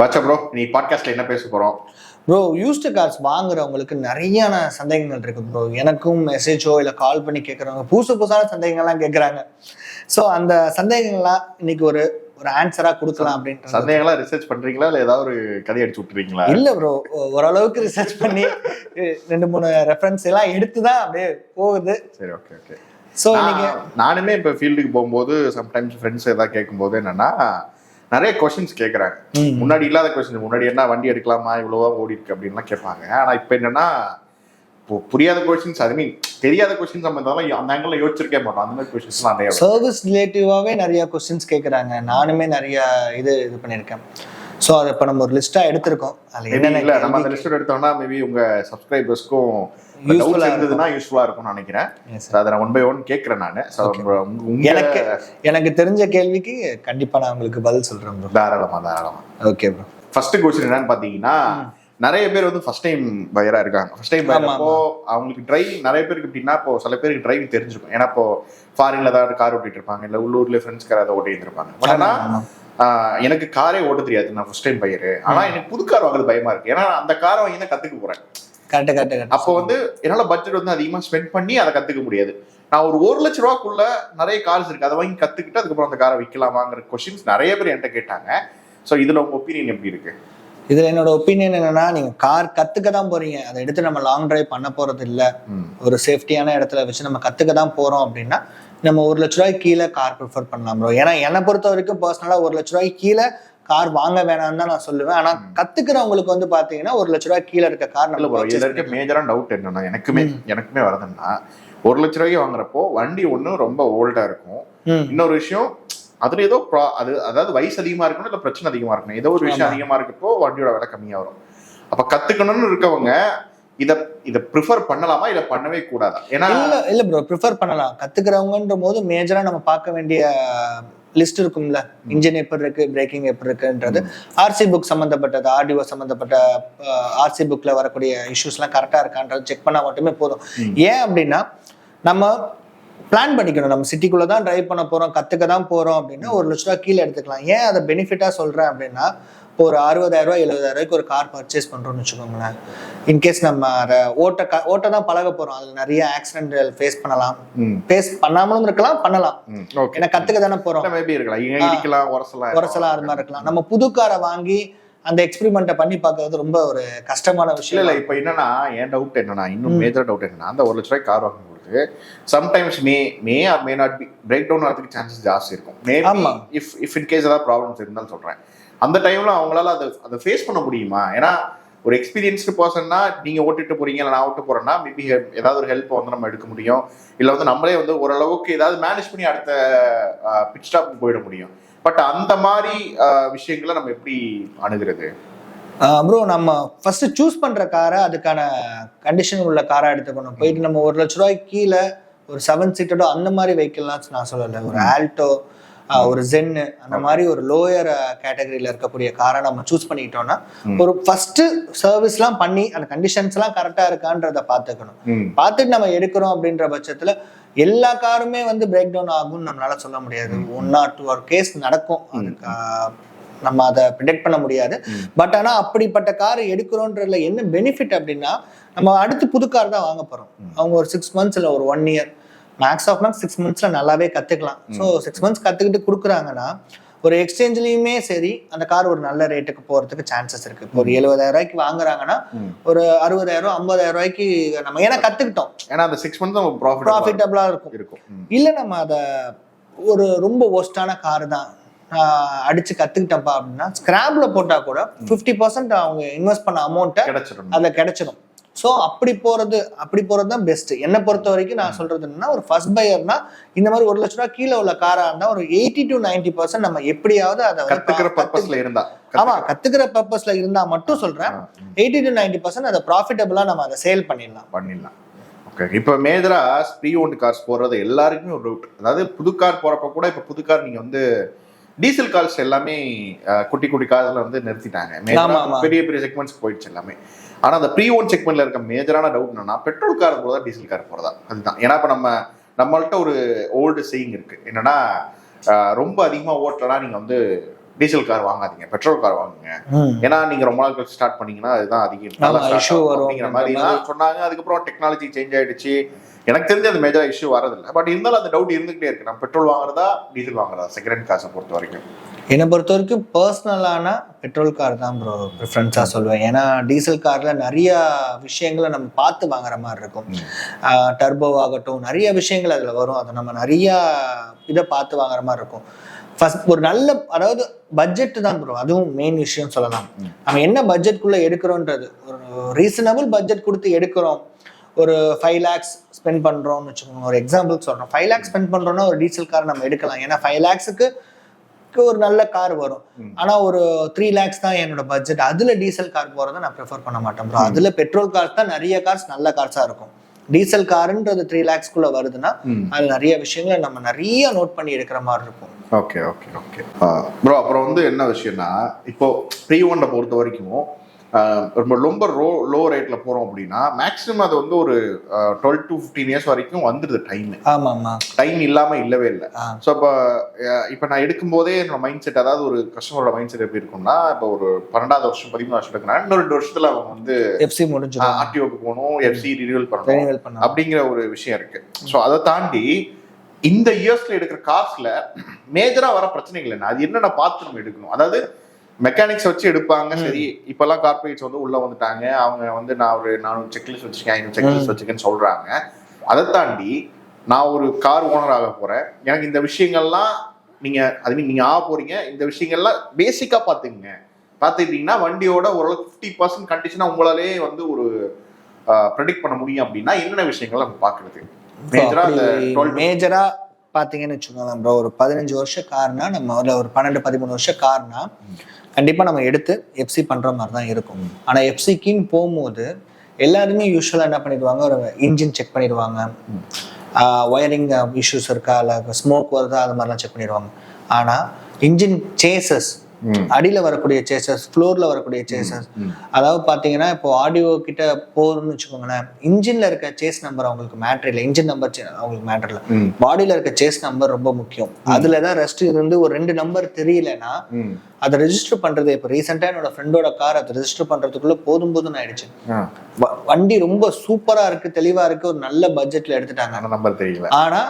வாட்சா bro, நீ பாட்காஸ்ட்ல என்ன பேச போறோம்? ப்ரோ, யூஸ்டு கார்ஸ் வாங்குறவங்களுக்கு நிறையான சந்தேகங்கள் இருக்கு ப்ரோ. எனக்கும் மெசேஜோ இல்லை கால் பண்ணி கேட்குறவங்க புதுசான சந்தேகங்கள்லாம் கேட்குறாங்க. ஸோ அந்த சந்தேகங்கள்லாம் இன்னைக்கு ஒரு ஒரு ஆன்சரா கொடுக்கலாம் அப்படின்ற. சந்தேகங்களா ரிசர்ச் பண்றீங்களா இல்லை ஏதாவது ஒரு கதை அடிச்சு விட்டுறீங்களா? இல்ல ப்ரோ, ஓரளவுக்கு ரிசர்ச் பண்ணி 2-3 ரெஃபரன்ஸ் எல்லாம் எடுத்து தான் அப்படியே போகுது. சரி, ஓகே ஓகே. ஸோ நீங்க நானுமே இப்போ ஃபீல்டுக்கு போகும்போது சம்டைம்ஸ் ஃப்ரெண்ட்ஸ் ஏதாவது கேட்கும்போது என்னன்னா நிறைய கொஸ்டின்ஸ் கேட்குறாங்க. முன்னாடி இல்லாத கொஸ்டின், முன்னாடி என்ன வண்டி எடுக்கலாமா, இவ்வளோவா ஓடி இருக்கு அப்படின்லாம் கேட்பாங்க. ஆனால் இப்போ என்னன்னா புரியாத கொஸ்டின்ஸ், அது மீன் தெரியாத கொஸ்டின்ஸ் நம்ம இருந்தாலும் அந்த ஆங்கிள் யோசிச்சிருக்கே மாட்டோம். அந்த மாதிரி கொஸ்டின்ஸ்லாம் நிறைய சர்வீஸ் ரிலேட்டிவாகவே நிறைய கொஸ்டின்ஸ் கேட்குறாங்க. நானுமே நிறைய இது பண்ணியிருக்கேன். ஸோ அதை இப்போ நம்ம ஒரு லிஸ்ட்டாக எடுத்திருக்கோம். அதில் இல்லை நம்ம அந்த லிஸ்ட் எடுத்தோம்னா மேபி உங்கள் சப்ஸ்கிரைபர்ஸ்க்கும் யூஸ்ஃபுல்லாக இருக்கும்னு நினைக்கிறேன். அதை நான் 1 by 1 கேட்குறேன். நான் எனக்கு தெரிஞ்ச கேள்விக்கு கண்டிப்பாக நான் உங்களுக்கு பதில் சொல்கிறேன் ப்ரோ. தாராளமா. Okay bro. ஃபர்ஸ்ட் கொஸ்டின் என்னன்னு பார்த்தீங்கன்னா, நிறைய பேர் வந்து ஃபர்ஸ்ட் டைம் பையரா இருக்காங்க. ஃபர்ஸ்ட் டைம் பையரப்போ அவங்களுக்கு டிரைவிங், நிறைய பேருக்கு எப்படின்னா இப்போ சில பேருக்கு டிரைவிங் தெரிஞ்சிருக்கும். ஏன்னா இப்போ ஃபாரின்ல ஏதாவது கார் ஓட்டிட்டு இருப்பாங்க, இல்லை உள்ளூர்ல ஃப்ரெண்ட்ஸ் கார் அதை ஓட்டிட்டு இருப்பாங்க. ஆனா எனக்கு காரே ஓட்ட தெரியாது, நான் ஃபர்ஸ்ட் டைம் பையரு. ஆனா எனக்கு புது கார் வாங்குறது பயமா இருக்கு. ஏன்னா அந்த காரை வாங்கி தான் கத்துக்க போறேன். கரெக்ட். அப்போ வந்து என்னால பட்ஜெட் வந்து அதிகமா ஸ்பெண்ட் பண்ணி அதை கத்துக்க முடியாது. நான் ஒரு 1 லட்ச ரூபாக்குள்ள நிறைய கார்ஸ் இருக்கு, அதை வாங்கி கத்துக்கிட்டு அதுக்கப்புறம் அந்த காரை விற்கலாமாங்கிற கொஸ்டின்ஸ் நிறைய பேர் என்கிட்ட கேட்டாங்க. ஸோ இதுல உங்க ஒப்பீனியன் எப்படி இருக்கு? இதுல என்னோட ஒப்பீனியன் என்னன்னா, நீங்க கார் கத்துக்க தான் போறீங்க, அதை எடுத்து நம்ம லாங் டிரைவ் பண்ண போறது இல்லை. ஒரு சேஃப்டியான இடத்துல வச்சு நம்ம கத்துக்க தான் போறோம் அப்படின்னா நம்ம 1 லட்ச ரூபாய்க்கு கீழே கார் ப்ரிஃபர் பண்ணலாம் ப்ரோ. ஏன்னா என்னை பொறுத்த வரைக்கும் பர்சனலா 1 லட்ச ரூபாய்க்கு கீழே கார் வாங்க வேணாம்னு தான் நான் சொல்லுவேன். ஆனா கத்துக்கிறவங்களுக்கு வந்து பாத்தீங்கன்னா 1 லட்ச ரூபாய்க்கு கீழே இருக்க கார் இதுல இருக்க மேஜரான டவுட் என்னன்னா, எனக்குமே வரதுன்னா 1 லட்ச ரூபாய்க்கு வாங்குறப்போ வண்டி ஒண்ணு ரொம்ப ஓல்டா இருக்கும். இன்னொரு விஷயம் அதுல ஏதோ அதாவது வயசு அதிகமா இருக்கணும், இல்ல பிரச்சனை அதிகமா இருக்கணும். ஏதோ ஒரு விஷயம் அதிகமா இருக்கப்போ வண்டியோட விலை கம்மியா வரும். அப்ப கத்துக்கணும்னு இருக்கவங்க இத ப்ரிஃபர் பண்ணலாமா இல்ல பண்ணவே கூடாதா? ஏன்னா இல்ல ப்ரோ, ப்ரிஃபர் பண்ணலாம். கத்துக்கிறவங்கன்ற போது மேஜரா நம்ம பார்க்க வேண்டிய லிஸ்ட் இருக்கும்ல. இன்ஜின் எப்படி இருக்கு, பிரேக்கிங் எப்படி இருக்குன்றது, ஆர்சி புக் சம்பந்தப்பட்டது, ஆர்டிஓ சம்பந்தப்பட்ட ஆர்சி புக்ல வரக்கூடிய இஷ்யூஸ் எல்லாம் கரெக்டா இருக்கான்றது செக் பண்ணா மட்டுமே போதும். ஏன் அப்படின்னா நம்ம பிளான் பண்ணிக்கணும். நம்ம சிட்டிக்குள்ள தான் டிரைவ் பண்ண போறோம், கத்துக்க தான் போறோம் அப்படின்னா 1 லட்ச ரூபா கீழே எடுத்துக்கலாம். ஏன் அதை பெனிஃபிட்டா சொல்றேன் அப்படின்னா, இப்போ ஒரு 60,000 ரூபாய் 70,000 ரூபாய்க்கு ஒரு கார் பர்ச்சேஸ் பண்றோம்னு வச்சுக்கோங்களேன். இன்கேஸ் நம்ம அதை ஓட்ட தான் பழக போறோம், அதுல நிறைய ஆக்சிடென்ட் ஃபேஸ் பண்ணலாம், ஃபேஸ் பண்ணாமலும் இருக்கலாம், பண்ணலாம். ஏன்னா கத்துக்க தானே போறோம். உரசலாம் அது மாதிரி இருக்கலாம். நம்ம புது காரை வாங்கி அந்த எக்ஸ்பெரிமெண்ட்டை பண்ணி பார்க்கறது ரொம்ப ஒரு கஷ்டமான விஷயம். இல்லை இப்போ என்னன்னா, என் டவுட் என்னன்னா, இன்னும் மேஜர் டவுட் என்னன்னா, அந்த 1 லட்ச ரூபாய் கார் வாங்கும்போது sometimes may or may not be break down ஆகிறதுக்கு சான்சஸ் ஜாஸ்தி இருக்கும். மேபி இஃப் இன் கேஸ் ஏதாவது ப்ராப்ளம்ஸ் இருந்தாலும் சொல்றேன், அந்த டைம்ல அவங்களால அதை ஃபேஸ் பண்ண முடியுமா? ஏன்னா ஒரு எக்ஸ்பீரியன்ஸ்டு பர்சன்னா நீங்க ஓட்டிட்டு போறீங்க, இல்லை நான் ஓட்டு போறேன்னா மேபி ஏதாவது ஒரு ஹெல்ப் வந்து நம்ம எடுக்க முடியும், இல்லை வந்து நம்மளே வந்து ஓரளவுக்கு ஏதாவது மேனேஜ் பண்ணி அடுத்த பிட் ஸ்டாப் போயிட முடியும். பட் அந்த மாதிரி விஷயங்களை நம்ம எப்படி அணுகிறது? ப்ரோ, நம்ம ஃபர்ஸ்ட் சூஸ் பண்ற காரை அதுக்கான கண்டிஷன் உள்ள காரா எடுத்துக்கணும். போயிட்டு நம்ம 1 லட்ச ரூபாய்க்கு கீழே ஒரு 7 சீட்டடோ அந்த மாதிரி வெஹிக்கிள்லாம் நான் சொல்லலை. ஒரு ஆல்டோ, ஒரு ஜென்னு, அந்த மாதிரி ஒரு லோயர் கேட்டகரியில இருக்கக்கூடிய காரை நம்ம சூஸ் பண்ணிக்கிட்டோம்னா ஒரு ஃபர்ஸ்ட் சர்வீஸ்லாம் பண்ணி அந்த கண்டிஷன்ஸ் எல்லாம் கரெக்டா இருக்கான்றத பார்த்துக்கணும். பார்த்துட்டு நம்ம எடுக்கிறோம் அப்படின்ற பட்சத்துல எல்லா காருமே வந்து பிரேக் டவுன் ஆகும்னு நம்மளால சொல்ல முடியாது. 1 or 2 கேஸ் நடக்கும், அதுக்கு நம்ம அதை ப்ரிடிக்ட் பண்ண முடியாது. பட் ஆனா அப்படிப்பட்ட கார் எடுக்கிறோன்றதுல என்ன பெனிஃபிட் அப்படின்னா, நம்ம அடுத்து புது கார் தான் வாங்க போறோம். அவங்க ஒரு 6 months இல்லை ஒரு 1 year, மேக்ஸ் 6 monthsல நல்லாவே கத்துக்கலாம். ஸோ 6 months கத்துக்கிட்டு கொடுக்குறாங்கன்னா ஒரு எக்ஸ்சேஞ்ச்லயுமே சரி அந்த கார் ஒரு நல்ல ரேட்டுக்கு போறதுக்கு சான்சஸ் இருக்கு. இப்போ ஒரு 70,000 ரூபாய்க்கு வாங்குறாங்கன்னா ஒரு 60,000 50,000 ரூபாய்க்கு நம்ம ஏன்னா கத்துக்கிட்டோம், ஏன்னா அந்த 6 months ப்ராஃபிட்டபிளா இருக்கும். இல்ல நம்ம அதை ஒரு ரொம்ப ஒஸ்டான கார் தான் அடிச்சு கத்துக்கிட்டப்பா அப்படின்னா ஸ்கிராப்ல போட்டா கூட 50% அவங்க இன்வெஸ்ட் பண்ண அமௌண்ட்டை அதுல கிடைச்சிடும். ஸோ அப்படி போறது தான் பெஸ்ட். என்னை பொறுத்த வரைக்கும் நான் சொல்றது என்னன்னா, ஒரு ஃபர்ஸ்ட் பையர்னா இந்த மாதிரி 1 லட்ச ரூபாய் கீழே உள்ள காரா இருந்தா ஒரு 80 to 90% நம்ம எப்படியாவது அதை கத்துக்கிற பர்பஸ்ல இருந்தா, கத்துக்கிற பர்பஸ்ல இருந்தா மட்டும் சொல்றேன், 80 to 90% அதை ப்ராஃபிட்டபிளா நம்ம அதை சேல் பண்ணிடலாம். ஓகே, இப்போ மேஜரா ப்ரீ ஓன்ட் கார்ஸ் போறது எல்லாருக்குமே ஒரு ரூட். அதாவது புது கார் போறப்ப கூட இப்போ புது கார் நீங்க வந்து டீசல் கார்ஸ் எல்லாமே குட்டி கார்ஸ்ல வந்து நிறுத்திட்டாங்க. பெரிய செக்மெண்ட்ஸ்க்கு போயிடுச்சு எல்லாமே. ஆனா அந்த ப்ரீ ஓன் செக்மெண்ட்ல இருக்க மேஜரான டவுட் என்னன்னா, பெட்ரோல் கார் போறதா டீசல் கார் போறதா? அதுதான். ஏன்னா இப்ப நம்மள்ட்ட ஒரு ஓல்டு சேயிங் இருக்கு என்னன்னா, ரொம்ப அதிகமா ஓட்டலனா நீங்க வந்து டீசல் கார் வாங்காதீங்க, பெட்ரோல் கார் வாங்குங்க. ஏன்னா நீங்க ரொம்ப நாள் கழிச்சு ஸ்டார்ட் பண்ணீங்கன்னா அதுதான் அதிகம் இஷ்யூ வரும் அப்படிங்கிற மாதிரி தான் சொன்னாங்க. அதுக்கப்புறம் டெக்னாலஜி சேஞ்ச் ஆயிடுச்சு. எனக்கு தெரிஞ்ச அந்த மேஜர் இஷ்யூ வரதில்லை. பட் இருந்தாலும் அந்த டவுட் இருந்துகிட்டே இருக்கு, நம்ம பெட்ரோல் வாங்குறதா டீசல் வாங்குறதா செகண்ட் ஹேண்ட் காசை பொறுத்த வரைக்கும். என்னை பொறுத்த வரைக்கும் பர்சனலான பெட்ரோல் கார் தான் ப்ரோ ப்ரிஃபரன்ஸாக சொல்லுவேன். ஏன்னா டீசல் காரில் நிறைய விஷயங்களை நம்ம பார்த்து வாங்குற மாதிரி இருக்கும். டர்போ ஆகட்டும், நிறைய விஷயங்கள் அதில் வரும். அதை நம்ம நிறையா இதை பார்த்து வாங்குற மாதிரி இருக்கும். ஃபர்ஸ்ட் ஒரு நல்ல, அதாவது பட்ஜெட் தான் ப்ரோ, அதுவும் மெயின் விஷயம் சொல்லலாம். நம்ம என்ன பட்ஜெட்குள்ளே எடுக்கிறோன்றது, ஒரு ரீசனபிள் பட்ஜெட் கொடுத்து எடுக்கிறோம். ஒரு 5 lakhs ஸ்பெண்ட் பண்ணுறோம்னு வச்சுக்கோங்க, ஒரு எக்ஸாம்பிள் சொல்கிறோம். 5 lakhs ஸ்பெண்ட் பண்ணுறோன்னா ஒரு டீசல் கார் நம்ம எடுக்கலாம். ஏன்னா 5 lakhsக்கு ஒரு நல்ல கார் வரும். ஆனால் ஒரு 3 lakhs தான் என்னோட பட்ஜெட், அதில் டீசல் கார் போகிறத நான் ப்ரிஃபர் பண்ண மாட்டேன் ப்ரோ. அதில் பெட்ரோல் கார்ஸ் தான் நிறைய கார்ஸ் நல்ல கார்ஸாக இருக்கும். டீசல் காருன்றது 3 lakhsக்குள்ளே வருதுன்னா அது நிறைய விஷயங்களை நம்ம நிறைய நோட் பண்ணி எடுக்கிற மாதிரி இருக்கும். Okay okay okay bro. அப்புறம் வந்து என்ன விஷயம்னா, இப்போ ப்ரீ ஒன்னை பொறுத்த வரைக்கும் ரொம்ப லோ ரேட்ல போறோம் அப்படின்னா மேக்ஸிமம் அது வந்து ஒரு 12 to 15 years வரைக்கும் வந்துடுது டைம். ஆமாம்மா, டைம் இல்லாம இல்லவே இல்லை. ஸோ இப்போ நான் எடுக்கும் போதே என்னோட மைண்ட் செட், அதாவது ஒரு கஸ்டமரோட மைண்ட் செட் எப்படி இருக்கும்னா, இப்போ ஒரு 12வது வருஷம் 13வது வருஷம் எடுக்கணும், இன்னொரு 2 வருஷத்துல அவங்க வந்து எஃப்சி முடிஞ்சிடும், ஆர்டிஓக்கு போகணும், எஃப்சி ரினியூவல் பண்ணணும் அப்படிங்கிற ஒரு விஷயம் இருக்கு. ஸோ அதை தாண்டி இந்த இயர்ஸ்ல எடுக்கிற கார்ஸ்ல மேஜரா வர பிரச்சனைகள் என்ன, அது என்னென்ன பார்த்து நம்ம எடுக்கணும்? அதாவது மெக்கானிக்ஸ் வச்சு எடுப்பாங்க, சரி. இப்பெல்லாம் கார்பரேட்ஸ் வந்து உள்ள வந்துட்டாங்க, அவங்க வந்து நான் ஒரு 400 செக்லிஸ்ட் வச்சிருக்கேன், 500 செக்லிஸ்ட் வச்சிருக்கேன்னு சொல்றாங்க. அதை தாண்டி நான் ஒரு கார் ஓனர் ஆக போறேன், எனக்கு இந்த விஷயங்கள்லாம் நீங்க ஆக போறீங்க, இந்த விஷயங்கள்லாம் பேசிக்கா பார்த்துக்கிட்டீங்கன்னா வண்டியோட ஓரளவுக்கு 50% கண்டிஷனா உங்களாலே வந்து ஒரு ப்ரெடிக்ட் பண்ண முடியும். அப்படின்னா என்னென்ன விஷயங்கள் நம்ம பார்க்கறது மேஜரா பாத்தீங்கன்னு வச்சுக்கோங்களேன் ப்ரோ. ஒரு 15 வருஷம் கார்னா, நம்ம ஒரு 12-13 வருஷம் கார்னா கண்டிப்பா நம்ம எடுத்து எஃப்சி பண்ற மாதிரி தான் இருக்கும். ஆனா எஃப்சிக்குன்னு போகும்போது எல்லாருமே யூஸ்வலா என்ன பண்ணிடுவாங்க, ஒரு இன்ஜின் செக் பண்ணிடுவாங்க, ஒயரிங் இஷ்யூஸ் இருக்கா, இல்லை ஸ்மோக் வருதா, அது மாதிரிலாம் செக் பண்ணிடுவாங்க. ஆனா இன்ஜின் சேசஸ், அடியில வரக்கூடிய சேசஸ், ஃப்ளோர்ல வரக்கூடிய சேசஸ், அதாவது பாத்தீங்கன்னா இப்போ ஆடியோ கிட்ட போகுதுன்னு வச்சுக்கோங்களேன், இன்ஜின்ல இருக்க சேஸ் நம்பர் அவங்களுக்கு மேட்டர் இல்லை, இன்ஜின் நம்பர் அவங்களுக்கு மேட்டர் இல்லை, பாடியில இருக்க சேஸ் நம்பர் ரொம்ப முக்கியம். அதுலதான் ரெஸ்ட் இருந்து ஒரு 2 நம்பர் தெரியலன்னா அதை ரெஜிஸ்டர் பண்றது. இப்போ ரீசெண்டா என்னோட ஃப்ரெண்டோட கார் அதை ரெஜிஸ்டர் பண்றதுக்குள்ள போதும் ஆயிடுச்சு. வண்டி ரொம்ப சூப்பரா இருக்கு, தெளிவா இருக்கு, ஒரு நல்ல பட்ஜெட்ல எடுத்துட்டாங்க, நம்பர் தெரியல. ஆனா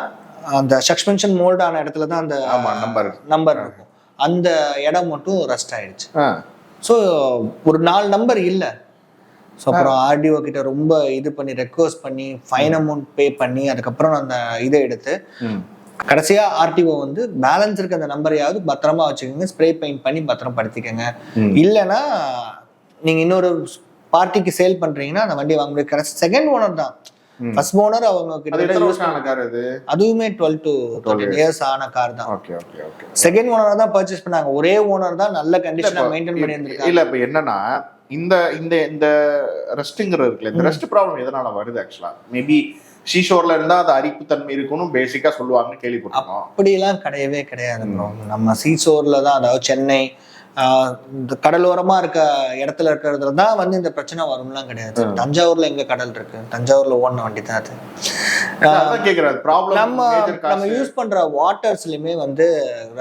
அந்த சஸ்பென்ஷன் மோல்ட் ஆன இடத்துலதான் அந்த நம்பர் இருக்கும், அந்த இடம் மட்டும் ரெஸ்ட் ஆயிடுச்சு. ஸோ ஒரு 4 நம்பர் இல்லை. ஸோ அப்புறம் ஆர்டிஓ கிட்ட ரொம்ப இது பண்ணி ரெக்வஸ்ட் பண்ணி ஃபைன் அமௌண்ட் பே பண்ணி அதுக்கப்புறம் அந்த இதை எடுத்து கடைசியா ஆர்டிஓ வந்து பேலன்ஸ் இருக்க அந்த நம்பரையாவது பத்திரமா வச்சுக்கோங்க, ஸ்ப்ரே பெயிண்ட் பண்ணி பத்திரம் படுத்திக்கங்க, இல்லைன்னா நீங்க இன்னொரு பார்ட்டிக்கு சேல் பண்றீங்கன்னா அந்த வண்டியை வாங்க முடியாது. கடைசி செகண்ட் ஓனர் தான், ஃபர்ஸ்ட் ஓனர் அவங்க கிட்ட அதுவுமே 12 to 13 years ஆன கார் தான். செகண்ட் ஓனர் தான் பர்ச்சேஸ் பண்ணாங்க, ஒரே ஓனர் தான் நல்ல கண்டிஷனா மெயின்டைன் பண்ணி இருந்திருக்காங்க. இல்ல இப்ப என்னன்னா இந்த இந்த இந்த ரெஸ்ட்ங்கிறது இருக்குல்ல, இந்த ரெஸ்ட் ப்ராப்ளம் எதனால வருது? ஆக்சுவலா மேபி சீஷோர்ல இருந்தா அது அரிப்பு தன்மை இருக்குன்னு பேசிக்கா சொல்லுவாங்கன்னு கேள்விப்பட்டிருக்கோம். அப்படிலாம் கிடையவே கிடையாது. நம்ம சீஷோர்ல தான், அதாவது சென்னை இந்த கடலோரமா இருக்க இடத்துல இருக்கிறதுல தான் வந்து இந்த பிரச்சனை வரும்லாம் கிடையாது. தஞ்சாவூர்ல எங்க கடல் இருக்கு, தஞ்சாவூர்ல ஓடின வண்டி தான் அது. நம்ம யூஸ் பண்ற வாட்டர்ஸ்லயுமே வந்து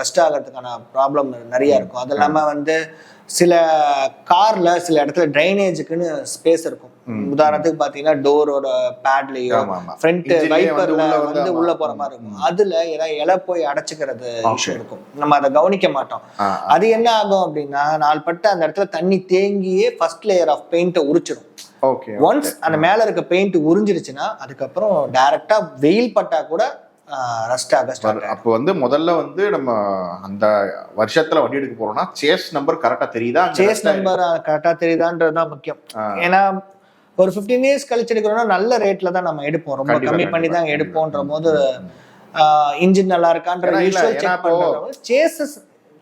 ரெஸ்ட் ஆகிறதுக்கான ப்ராப்ளம் நிறைய இருக்கும். அது இல்லாம வந்து சில கார்ல சில இடத்துல ட்ரைனேஜுக்குன்னு ஸ்பேஸ் இருக்கும். உதாரணத்துக்கு பாத்தீங்கன்னா டோரோட பேட்லயோ ஃப்ரண்ட் வைப்பர்ல வந்து உள்ள போற மாதிரி இருக்கும், அதுல ஏதாவது இலை போய் அடைச்சுக்கிறது இஷ்யூ இருக்கும், நம்ம அதை கவனிக்க மாட்டோம். அது என்ன ஆகும் அப்படின்னா, நாள்பட்டு அந்த இடத்துல தண்ணி தேங்கியே ஃபர்ஸ்ட் லேயர் ஆஃப் பெயிண்ட்டை உரிச்சிடும். ஒன்ஸ் அந்த மேல இருக்க பெயிண்ட் உறிஞ்சிருச்சுன்னா அதுக்கப்புறம் டைரக்டா வெயில் பட்டா கூட அப்போ வந்து முதல்ல வந்து நம்ம அந்த வருஷத்துல வண்டி எடுக்க போறோம்னா சேஸ் நம்பர் கரெக்டா தெரியுதா, சேஸ் நம்பர் கரெக்டா தெரியுதான்றதுதான் முக்கியம். ஏன்னா ஒரு 15 years கழிச்சு எடுக்கிறோம்னா நல்ல ரேட்ல தான் நம்ம எடுப்போம், ரொம்ப கம்மி பண்ணி தான் எடுப்போன்ற போது இன்ஜின் நல்லா இருக்கான்ற சேசஸ்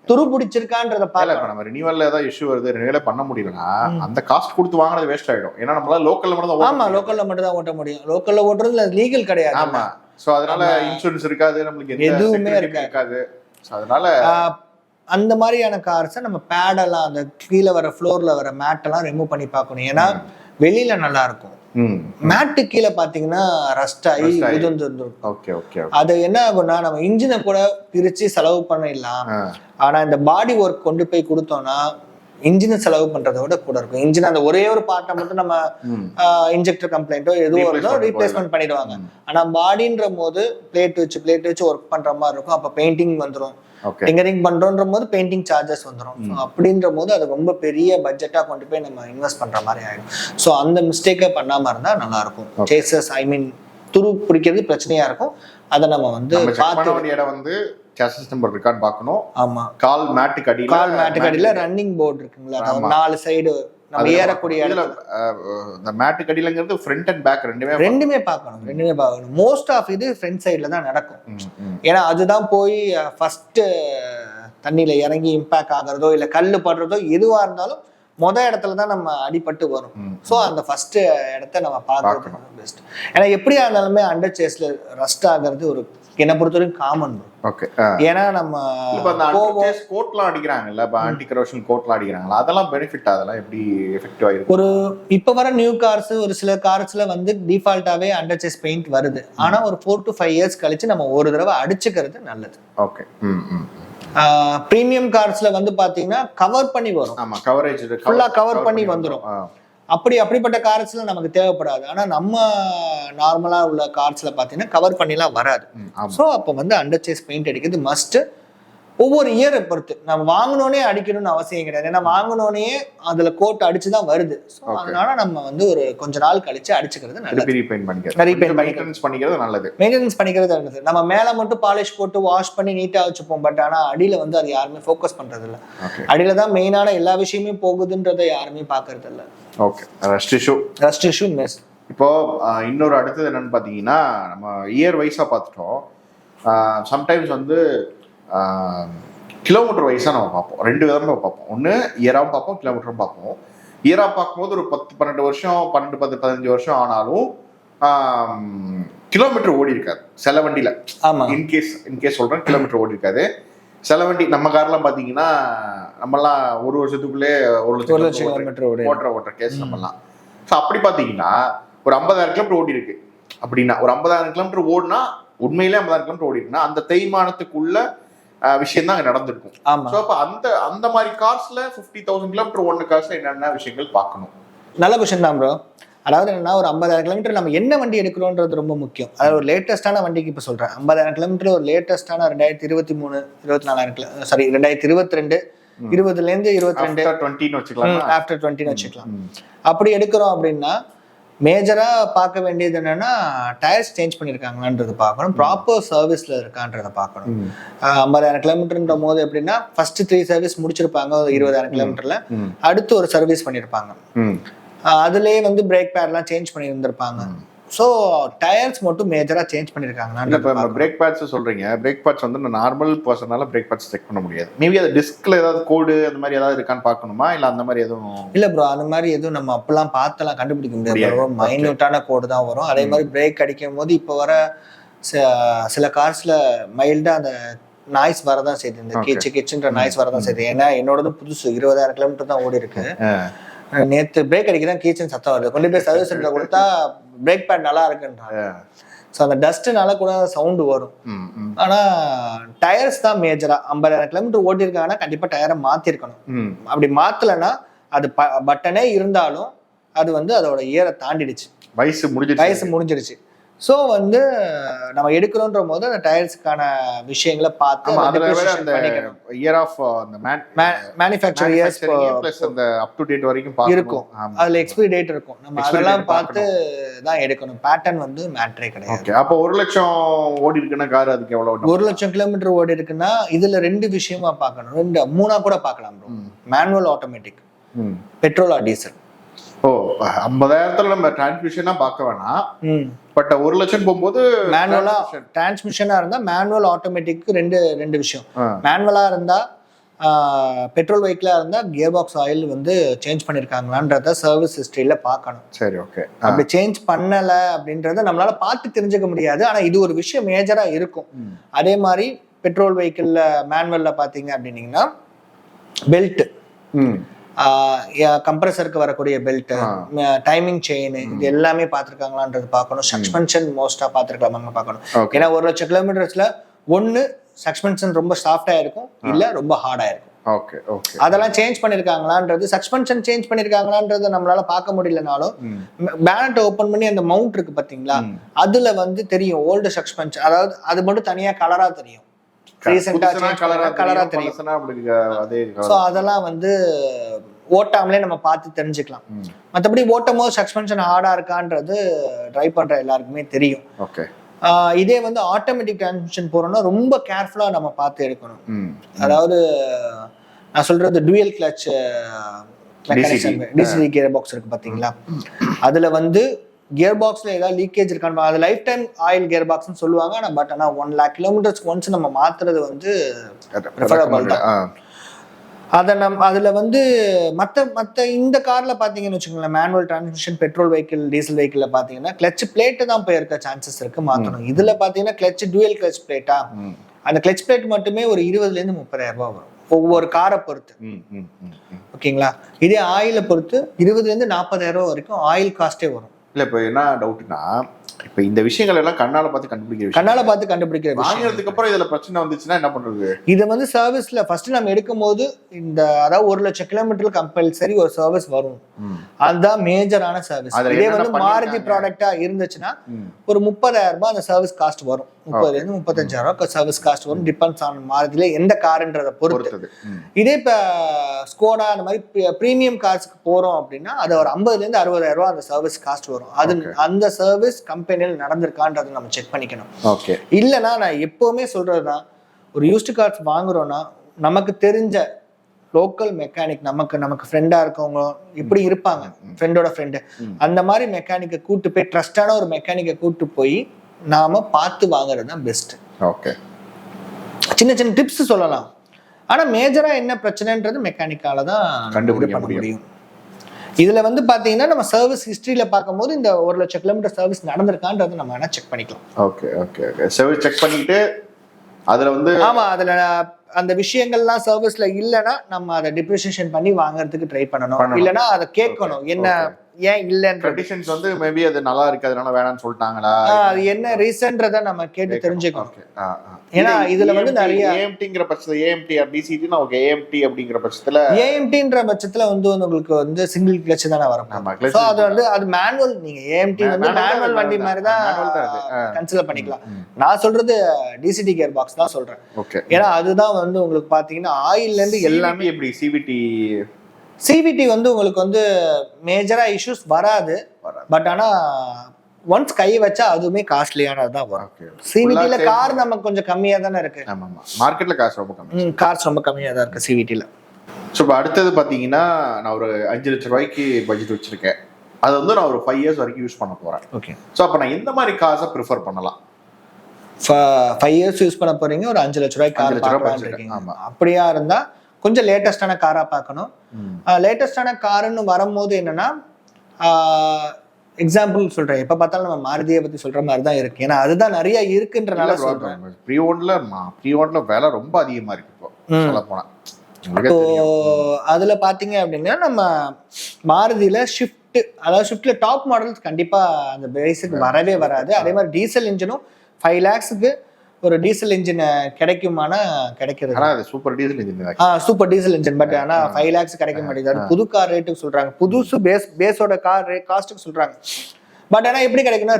துரு பிடிச்சிருக்கான்றத பாக்கல. இப்ப நம்ம ரினியூவல்ல ஏதாவது இஷ்யூ வருது, ரினியூவல் பண்ண முடியலன்னா அந்த காஸ்ட் கொடுத்து வாங்குறது வேஸ்ட் ஆயிடும். ஏன்னா நம்மளால லோக்கல்ல மட்டும் தான், ஆமா லோக்கல்ல மட்டும் தான் ஓட்ட முடியும், லோக்கல்ல ஓட்டுறதுல லீகல் கிடையாது. ஆமா, சோ அதனால இன்சூரன்ஸ் இருக்காது, நம்மளுக்கு எதுவுமே இருக்காது. அதனால அந்த மாதிரியான கார்ஸை நம்ம பேடெல்லாம் அந்த கீழே வர ஃப்ளோர்ல வர மேட்டெல்லாம் ரிமூவ் பண்ணி பார்க்கணும். ஏன்னா வெளியில நல்லா இருக்கும், மேட்டு கீழே பாத்தீங்கன்னா ரஸ்ட் ஆகி உதிர்ந்துருக்கும். Okay okay. அது என்ன ஆகும்னா நம்ம இன்ஜினை கூட பிரிச்சு செலவு பண்ணிடலாம். ஆனா இந்த பாடி ஒர்க் கொண்டு போய் கொடுத்தோம்னா இன்ஜினை செலவு பண்றதை விட கூட இருக்கும். இன்ஜின் அந்த ஒரே ஒரு பார்ட்டை மட்டும் நம்ம இன்ஜெக்டர் கம்ப்ளைண்ட்டோ எதுவோ இருந்தாலும் ரீப்ளேஸ்மெண்ட் பண்ணிடுவாங்க. ஆனா பாடின்ற போது பிளேட் வச்சு ஒர்க் பண்ற மாதிரி இருக்கும். அப்ப பெயிண்டிங் வந்துடும், டிங்கரிங் பண்றோன்ற போது பெயிண்டிங் சார்ஜஸ் வந்துடும். அப்படின்ற போது அது ரொம்ப பெரிய பட்ஜெட்டா கொண்டு போய் நம்ம இன்வெஸ்ட் பண்ற மாதிரி ஆயிடும். ஸோ அந்த மிஸ்டேக்கை பண்ணாம இருந்தா நல்லா இருக்கும். சேசஸ் துரு பிடிக்கிறது பிரச்சனையா இருக்கும். அதை நம்ம வந்து இடம் வந்து சாசிஸ் நம்பர் இருக்கான்னு பார்க்கணும். ஆமா, கால் மேட்டுக்கு அடியில ரன்னிங் போர்டு இருக்குங்களா, 4 சைடு நம்ம ஏறக்கூடிய இந்த மேட்டுக்கு அடியிலங்கிறது ஃப்ரண்ட் அண்ட் பேக் ரெண்டுமே பார்க்கணும். மோஸ்ட் ஆஃப் இது ஃப்ரண்ட் சைடுல தான் நடக்கும். ஏன்னா அதுதான் போய் ஃபர்ஸ்ட் தண்ணியில இறங்கி இம்பாக்ட் ஆகுறதோ இல்ல கல்லு படுறதோ எதுவா இருந்தாலும் இடத்துல தான் நம்ம அடிபட்டு வரும். ஸோ அந்த ஃபர்ஸ்ட் இடத்த நம்ம பார்க்கணும் பெஸ்ட். ஏன்னா எப்படியா இருந்தாலுமே அண்டர் சேஸ்ல ரஸ்ட் ஆகிறது ஒரு என்ன பொறுத்தவரைக்கும் காமன். ஓகே. ஏன்னா நம்ம கோட்லாம் அடிக்கிறாங்கல்ல, ஆன்டி கரோஷன் கோட்லாம் அடிக்கிறாங்களா, அதெல்லாம் பெனிஃபிட், அதெல்லாம் எப்படி எஃபெக்டிவா இருக்கு? ஒரு இப்ப வர நியூ கார்ஸ் ஒரு சில கார்ஸ்ல வந்து டிஃபால்ட்டாவே அண்டர் சேஸ் பெயிண்ட் வருது. ஆனா ஒரு 4 to 5 இயர்ஸ் கழிச்சு நம்ம ஒரு தடவை அடிச்சுக்கிறது நல்லது. ஓகே. பிரீமியம் கார்ஸ்ல வந்து பாத்தீங்கன்னா கவர் பண்ணி வரும். ஆமா, கவரேஜ் ஃபுல்லா கவர் பண்ணி வந்துரும். அப்படிப்பட்ட கார்ஸ்ல நமக்கு தேவைப்படாது. ஆனா நம்ம நார்மலா உள்ள கார்ஸ்ல பாத்தீங்கன்னா கவர் பண்ணிலாம் வராது. ஸோ அப்போ வந்து அண்டர் சேஸ் பெயிண்ட் அடிக்கிறது மஸ்ட். ஒவ்வொரு இயரை பொறுத்து நம்ம வாங்கினோனே அடிக்கணும்னு அவசியம் கிடையாது. ஏன்னா வாங்கினோனே அதுல கோட் அடிச்சுதான் வருது. ஸோ அதனால நம்ம வந்து ஒரு கொஞ்ச நாள் கழிச்சு அடிச்சுக்கிறது நல்லது. மெயின்டெனன்ஸ் பண்ணிக்கிறது நல்லது. நம்ம மேல மட்டும் பாலிஷ் போட்டு வாஷ் பண்ணி நீட்டா வச்சுப்போம். பட் ஆனா அடியில வந்து அது யாருமே ஃபோக்கஸ் பண்றது இல்லை. அடியில தான் மெயினான எல்லா விஷயமே போகுதுன்றதை யாருமே பாக்குறது இல்லை. ஓகே. Rust issue miss. இப்போ இன்னொரு அடுத்தது என்னன்னு பாத்தீங்கன்னா, நம்ம இயர் வைஸா பார்த்துட்டோம். சம்டைம்ஸ் வந்து கிலோமீட்டர் வைஸாக நம்ம பார்ப்போம். 2 விதமாக பார்ப்போம். ஒன்று இயராகவும் பார்ப்போம், கிலோமீட்டரும் பார்ப்போம். இயராக பார்க்கும்போது ஒரு 10-12 வருஷம் 12-15 வருஷம் ஆனாலும் கிலோமீட்டர் ஓடி இருக்காது சில வண்டியில். ஆமாம், இன்கேஸ் சொல்கிறேன், கிலோமீட்டர் ஓடி இருக்காது சில வண்டி. நம்ம கார்லாம் பார்த்தீங்கன்னா நம்மலாம் 1 வருஷத்துக்குள்ளே 1 லட்சம் கிலோமீட்டர் ஓட்டுற கேஸ் நம்மலாம். ஸோ அப்படி பார்த்தீங்கன்னா ஒரு 50,000 கிலோமீட்டர் ஓடி இருக்கு அப்படின்னா, ஒரு 50,000 கிலோமீட்டர் ஓடினா உண்மையிலே 50,000 கிலோமீட்டர் ஓடி இருக்குன்னா அந்த தேய்மானத்துக்குள்ள விஷயம் தான் அங்கே நடந்திருக்கும். ஸோ அப்போ அந்த மாதிரி கார்ஸ்ல 50,000 கிலோமீட்டர் ஓடின கார்ஸ்ல என்னென்ன விஷயங்கள் பார்க்கணும்? நல்ல விஷயம் தான் ப்ரோ. அதாவது என்னன்னா, ஒரு 50,000 கிலோமீட்டர் நம்ம என்ன வண்டி எடுக்கிறோன்றது ரொம்ப முக்கியம். அதாவது ஒரு லேட்டஸ்டான வண்டிக்கு இப்போ சொல்றேன், 50,000 கிலோமீட்டர் ஒரு லேட்டஸ்டான 2023, 2022, 20லேருந்து 22 ஆஃப்டர் 20 வச்சுக்கலாம். அப்படி எடுக்கிறோம் அப்படின்னா மேஜரா பார்க்க வேண்டியது என்னன்னா, டயர்ஸ் சேஞ்ச் பண்ணிருக்காங்களான்றது பார்க்கணும், ப்ராப்பர் சர்வீஸ்ல இருக்கான்றதை பார்க்கணும். 50,000 கிலோமீட்டர்ன்ற போது எப்படின்னா, ஃபர்ஸ்ட் 3 சர்வீஸ் முடிச்சிருப்பாங்க 20,000 கிலோமீட்டர்ல. அடுத்து ஒரு சர்வீஸ் பண்ணிருப்பாங்க. அதுலயே வந்து பிரேக் பேட்லாம் சேஞ்ச் பண்ணி இருந்திருப்பாங்க. ஸோ டயர்ஸ் மட்டும் மேஜரா சேஞ்ச் பண்ணிருக்காங்க. இப்போ பிரேக் பேட்ஸ் சொல்றீங்க, பிரேக் பேட்ஸ் வந்து நார்மல் பர்சனால பிரேக் பேட்ஸ் செக் பண்ண முடியாது. மேபி அது டிஸ்க்ல ஏதாவது கோடு அந்த மாதிரி ஏதாவது இருக்கான்னு பார்க்கணுமா, இல்ல அந்த மாதிரி எதுவும் இல்ல ப்ரோ? அந்த மாதிரி எதுவும் நம்ம அப்பெல்லாம் பார்த்தெல்லாம் கண்டுபிடிக்க முடியாது. மைன்யூட்டான கோடு தான் வரும். அதே மாதிரி பிரேக் அடிக்கும் போது இப்போ வர சில கார்ஸ்ல மைல்டா அந்த நாய்ஸ் வரதான் செய்யுது, இந்த கிச்சுன்ற நாய்ஸ் வரதான் செய்யுது. ஏன்னா என்னோடது புதுசு 20,000 கிலோமீட்டர் தான் ஓடி இருக்கு. நேற்று பிரேக் அடிக்கிறதான் கீச்சன் சத்தம் வருது. கொண்டு போய் சர்வீஸ் சென்டர் கொடுத்தா பிரேக் பேட் நல்லா இருக்குன்றாங்க. ஸோ அந்த டஸ்ட்னால கூட சவுண்டு வரும். ஆனா டயர்ஸ் தான் மேஜரா. 50,000 கிலோமீட்டர் ஓட்டி இருக்காங்கன்னா கண்டிப்பா டயரை மாத்திருக்கணும். அப்படி மாத்தலைன்னா அது பட்டனே இருந்தாலும் அது வந்து அதோட இயரை தாண்டிடுச்சு, வயசு முடிஞ்சிடுச்சு. ஸோ வந்து நம்ம எடுக்கிறோன்ற போது அந்த டயர்ஸுக்கான விஷயங்களை பார்த்து மேனுஃபேக்சர் இயர்ஸ் இருக்கும், அதுல எக்ஸ்பைரி டேட் இருக்கும். நம்ம அதெல்லாம் பார்த்து தான் எடுக்கணும். பேட்டர்ன் வந்து மேட்டரே கிடையாது. அப்போ 1 லட்சம் ஓடி இருக்குன்னா கார் அதுக்கு எவ்வளவு? 1 லட்சம் கிலோமீட்டர் ஓடி இருக்குன்னா இதுல 2 விஷயமா பார்க்கணும், 3 கூட பார்க்கலாம். Manual, automatic, petrol or diesel. ஓ, 50,000 நம்ம டிரான்ஸ்மிஷனா பார்க்க வேணாம். பட் 1 லட்சம் போகும்போது மேனுவலா டிரான்ஸ்மிஷனா இருந்தா மேனுவல் ஆட்டோமேட்டிக் ரெண்டு விஷயம். மேனுவலா இருந்தா பெட்ரோல் வெஹிக்கிளா இருந்தா கியர் பாக்ஸ் ஆயில் வந்து சேஞ்ச் பண்ணிருக்காங்களான்றத சர்வீஸ் ஹிஸ்டரியில பார்க்கணும். சரி, ஓகே. அப்படி சேஞ்ச் பண்ணல அப்படின்றத நம்மளால பார்த்து தெரிஞ்சுக்க முடியாது. ஆனா இது ஒரு விஷயம் மேஜரா இருக்கும். அதே மாதிரி பெட்ரோல் வெஹிக்கிள்ல மேனுவல்ல பாத்தீங்க அப்படின்னீங்கன்னா பெல்ட் கம்ப்ரஸருக்கு வரக்கூடிய பெல்ட், டைமிங் செயின், இது எல்லாமே பார்த்துருக்காங்களான்றது பார்க்கணும். சஸ்பென்ஷன் மோஸ்டா பார்த்துருக்கலாமான்னு பார்க்கணும். ஏன்னா 1,00,000 கிலோமீட்டர்ஸ்ல ஒன்று சஸ்பென்ஷன் ரொம்ப சாஃப்டா இருக்கும், இல்ல ரொம்ப ஹார்டா இருக்கும். அதெல்லாம் சேஞ்ச் பண்ணிருக்காங்களான்றது, சஸ்பென்ஷன் சேஞ்ச் பண்ணிருக்காங்களான்றது நம்மளால பார்க்க முடியலனாலும் பேனட் ஓபன் பண்ணி அந்த மவுண்ட் இருக்கு பாத்தீங்களா, அதுல வந்து தெரியும் ஓல்டு சஸ்பென்ஷன், அதாவது அது மட்டும் தனியா கலரா தெரியும், கலரா தெரியும். ஸோ அதெல்லாம் வந்து ஓட்டாமலே நம்ம பார்த்து தெரிஞ்சுக்கலாம். மற்றபடி ஓட்டும் போது சஸ்பென்ஷன் ஹார்டா இருக்கான்றது டிரைவ் பண்ற எல்லாருக்குமே தெரியும். இதே வந்து ஆட்டோமேட்டிக் டிரான்ஸ்மிஷன் போறோம்னா ரொம்ப கேர்ஃபுல்லா நம்ம பார்த்து எடுக்கணும். அதாவது நான் சொல்றது dual clutch mechanism, DCT gear box இருக்கு பாத்தீங்களா, அதுல வந்து கியர் பாக்ஸ்ல ஏதாவது லீக்கேஜ் இருக்கான்னு, அது லைஃப் டைம் ஆயில் கியர் பாக்ஸ்னு சொல்லுவாங்க. பட் ஆனால் 1,00,000 கிலோமீட்டர்ஸ்க்கு ஒன்ஸ் நம்ம மாத்துறது வந்து ப்ரிஃபரபிள் தான். அதை அதுல வந்து மற்ற இந்த கார்ல பாத்தீங்கன்னு வச்சுக்கோங்களேன், manual transmission petrol vehicle diesel வெஹிக்கிள்ல பாத்தீங்கன்னா கிளட்ச் பிளேட்டு தான் போயிருக்க சான்சஸ் இருக்கு மாத்தணும். இதுல பாத்தீங்கன்னா கிளட்ச் டூயல் கிளட்ச் பிளேட்டா, அந்த கிளட்ச் பிளேட் மட்டுமே ஒரு 20,000 to 30,000 ரூபாய் வரும் ஒவ்வொரு காரை பொறுத்து. ஓகேங்களா, இதே ஆயிலை பொறுத்து 20,000 to 40,000 ரூபாய் வரைக்கும் ஆயில் காஸ்டே வரும். இல்ல இப்ப என்ன டவுட்னா, இப்ப இந்த விஷயங்கள் எல்லாம் கண்ணால பார்த்து கண்டுபிடிக்கிற வாங்கினதுக்கு அப்புறம் இதுல பிரச்சனை வந்துச்சுன்னா என்ன பண்றது? இதை வந்து சர்வீஸ்ல ஃபர்ஸ்ட் நம்ம எடுக்கும் போது இந்த அதாவது 1,00,000 கிலோமீட்டர் கம்பல்சரி ஒரு சர்வீஸ் வரும். அதுதான் மேஜரான சர்வீஸ். இதே வந்து மாருதி ப்ராடக்டா இருந்துச்சுன்னா ஒரு 30,000 ரூபாய் அந்த சர்வீஸ் காஸ்ட் வரும். 30,000 to 35,000 ரூபாய் சர்வீஸ் காஸ்ட் வரும், டிபெண்ட்ஸ் ஆன் மாருதியில எந்த கார்ன்றதை பொறுத்து. இதே இப்ப ஸ்கோடா அந்த மாதிரி பிரீமியம் கார்ஸ்க்கு போறோம் அப்படின்னா அது ஒரு 50,000 to 60,000 ரூபாய் அந்த சர்வீஸ் காஸ்ட் வரும். அது அந்த சர்வீஸ் கம்பெனியில் நடந்திருக்கான்றதை நம்ம செக் பண்ணிக்கணும். இல்லைன்னா நான் எப்பவுமே சொல்றதுதான், ஒரு யூஸ்டு கார்ஸ் வாங்குறோம்னா நமக்கு தெரிஞ்ச லோக்கல் மெக்கானிக், நமக்கு ஃப்ரெண்டா இருக்கவங்க இப்படி இருப்பாங்க, ஃப்ரெண்டோட ஃப்ரெண்டு, அந்த மாதிரி மெக்கானிக்கை கூட்டு போய் ட்ரஸ்டான ஒரு மெக்கானிக்கை கூட்டு போய் நாம பார்த்து வாங்குறது தான் பெஸ்ட். சின்ன சின்ன டிப்ஸ் சொல்லலாம், ஆனா மேஜரா என்ன பிரச்சனைன்றது மெக்கானிக்கால தான் கண்டுபிடிக்க முடியும். இதுல வந்து பாத்தீங்கன்னா நம்ம சர்வீஸ் ஹிஸ்டரியில பார்க்கும்போது இந்த 1,00,000 கிலோமீட்டர் சர்வீஸ் நடந்திருக்கான்றது நம்ம வேணா செக் பண்ணிக்கலாம். சர்வீஸ் செக் பண்ணிட்டு அதுல வந்து அதுல அந்த விஷயங்கள்லாம் சர்வீஸ்ல இல்லைன்னா நம்ம அதை டிப்ரிசியேஷன் பண்ணி வாங்குறதுக்கு ட்ரை பண்ணணும். இல்லைன்னா அதை கேட்கணும், என்ன ஏன் இல்லைன்ற கண்டிஷன்ஸ் வந்து மேபி அது நல்லா இருக்கு அதனால வேணாம்னு சொல்லிட்டாங்களா, அது என்ன ரீசன்றதை நம்ம கேட்டு தெரிஞ்சுக்கணும். ஏன்னா இதுல வந்து நிறைய ஏஎம்டிங்கிற பட்சத்துல ஏஎம்டி டிசிடி ஓகே, ஏஎம்டி அப்படிங்கிற பட்சத்துல ஏஎம்டின்ற பட்சத்துல வந்து உங்களுக்கு வந்து சிங்கிள் கிளட்ச் தானே வரும். சோ அது வந்து அது மேனுவல், நீங்க ஏஎம்டி வந்து மேனுவல் வண்டி மாதிரி தான் கன்சிடர் பண்ணிக்கலாம். நான் சொல்றது டிசிடி கியர் பாக்ஸ் தான் சொல்றேன். ஏன்னா அதுதான் வந்து உங்களுக்கு பாத்தீங்கன்னா ஆயில்ல இருந்து எல்லாமே எப்படி சிவிடி வந்து உங்களுக்கு வந்து மேஜரா இஷ்யூஸ் வராது. பட் ஆனா ஒன்ஸ் கை வச்சா அதுவுமே காஸ்ட்லியானது தான் வரும். சிவிடில கார் நமக்கு கொஞ்சம் கம்மியா தானே இருக்கு. மார்க்கெட்ல காசு ரொம்ப கம்மி, கார்ஸ் ரொம்ப கம்மியா தான் இருக்கு சிவிடில. ஸோ இப்போ அடுத்தது பார்த்தீங்கன்னா நான் ஒரு 5,00,000 ரூபாய்க்கு பட்ஜெட் வச்சிருக்கேன். அது வந்து நான் ஒரு 5 years வரைக்கும் யூஸ் பண்ண போறேன். ஓகே, ஸோ அப்போ நான் எந்த மாதிரி காசை ப்ரிஃபர் பண்ணலாம்? 5 years யூஸ் பண்ண போறீங்க, ஒரு 5,00,000 ரூபாய்க்கு கார் பார்க்கலாம்னு இருக்கீங்க. அப்படியா இருந்தா கொஞ்சம் லேட்டஸ்டான காரா பார்க்கணும். லேட்டஸ்டான காருன்னு வரும்போது என்னன்னா, எக்ஸாம்பிள் சொல்றேன், எப்ப பார்த்தாலும் நம்ம மாருதியை பத்தி சொல்ற மாதிரி தான் இருக்கு. ஏன்னா அதுதான் நிறைய இருக்குன்றனால சொல்றேன். ப்ரீ ஓன்ல விலை ரொம்ப அதிகமா இருக்கு இப்போ சொல்ல போனா. இப்போ அதுல பாத்தீங்க அப்படின்னா நம்ம மாருதியில ஷிஃப்ட், அதாவது ஷிஃப்ட்ல டாப் மாடல்ஸ் கண்டிப்பா அந்த பேஸுக்கு வரவே வராது. அதே மாதிரி டீசல் இன்ஜினும் 5 lakhsக்கு ஒரு டீசல் இன்ஜின் கிடைக்குமானா கிடைக்கிறது. Super diesel engine, super diesel engine. But ஆனா 5 lakhs கிடைக்க மாட்டேங்குது. புது கார் ரேட்டுக்கு சொல்றாங்க, புதுசு பேஸோட கார் காஸ்ட்டுக்கு சொல்றாங்க. பட் ஆனா எப்படி கிடைக்குன்னா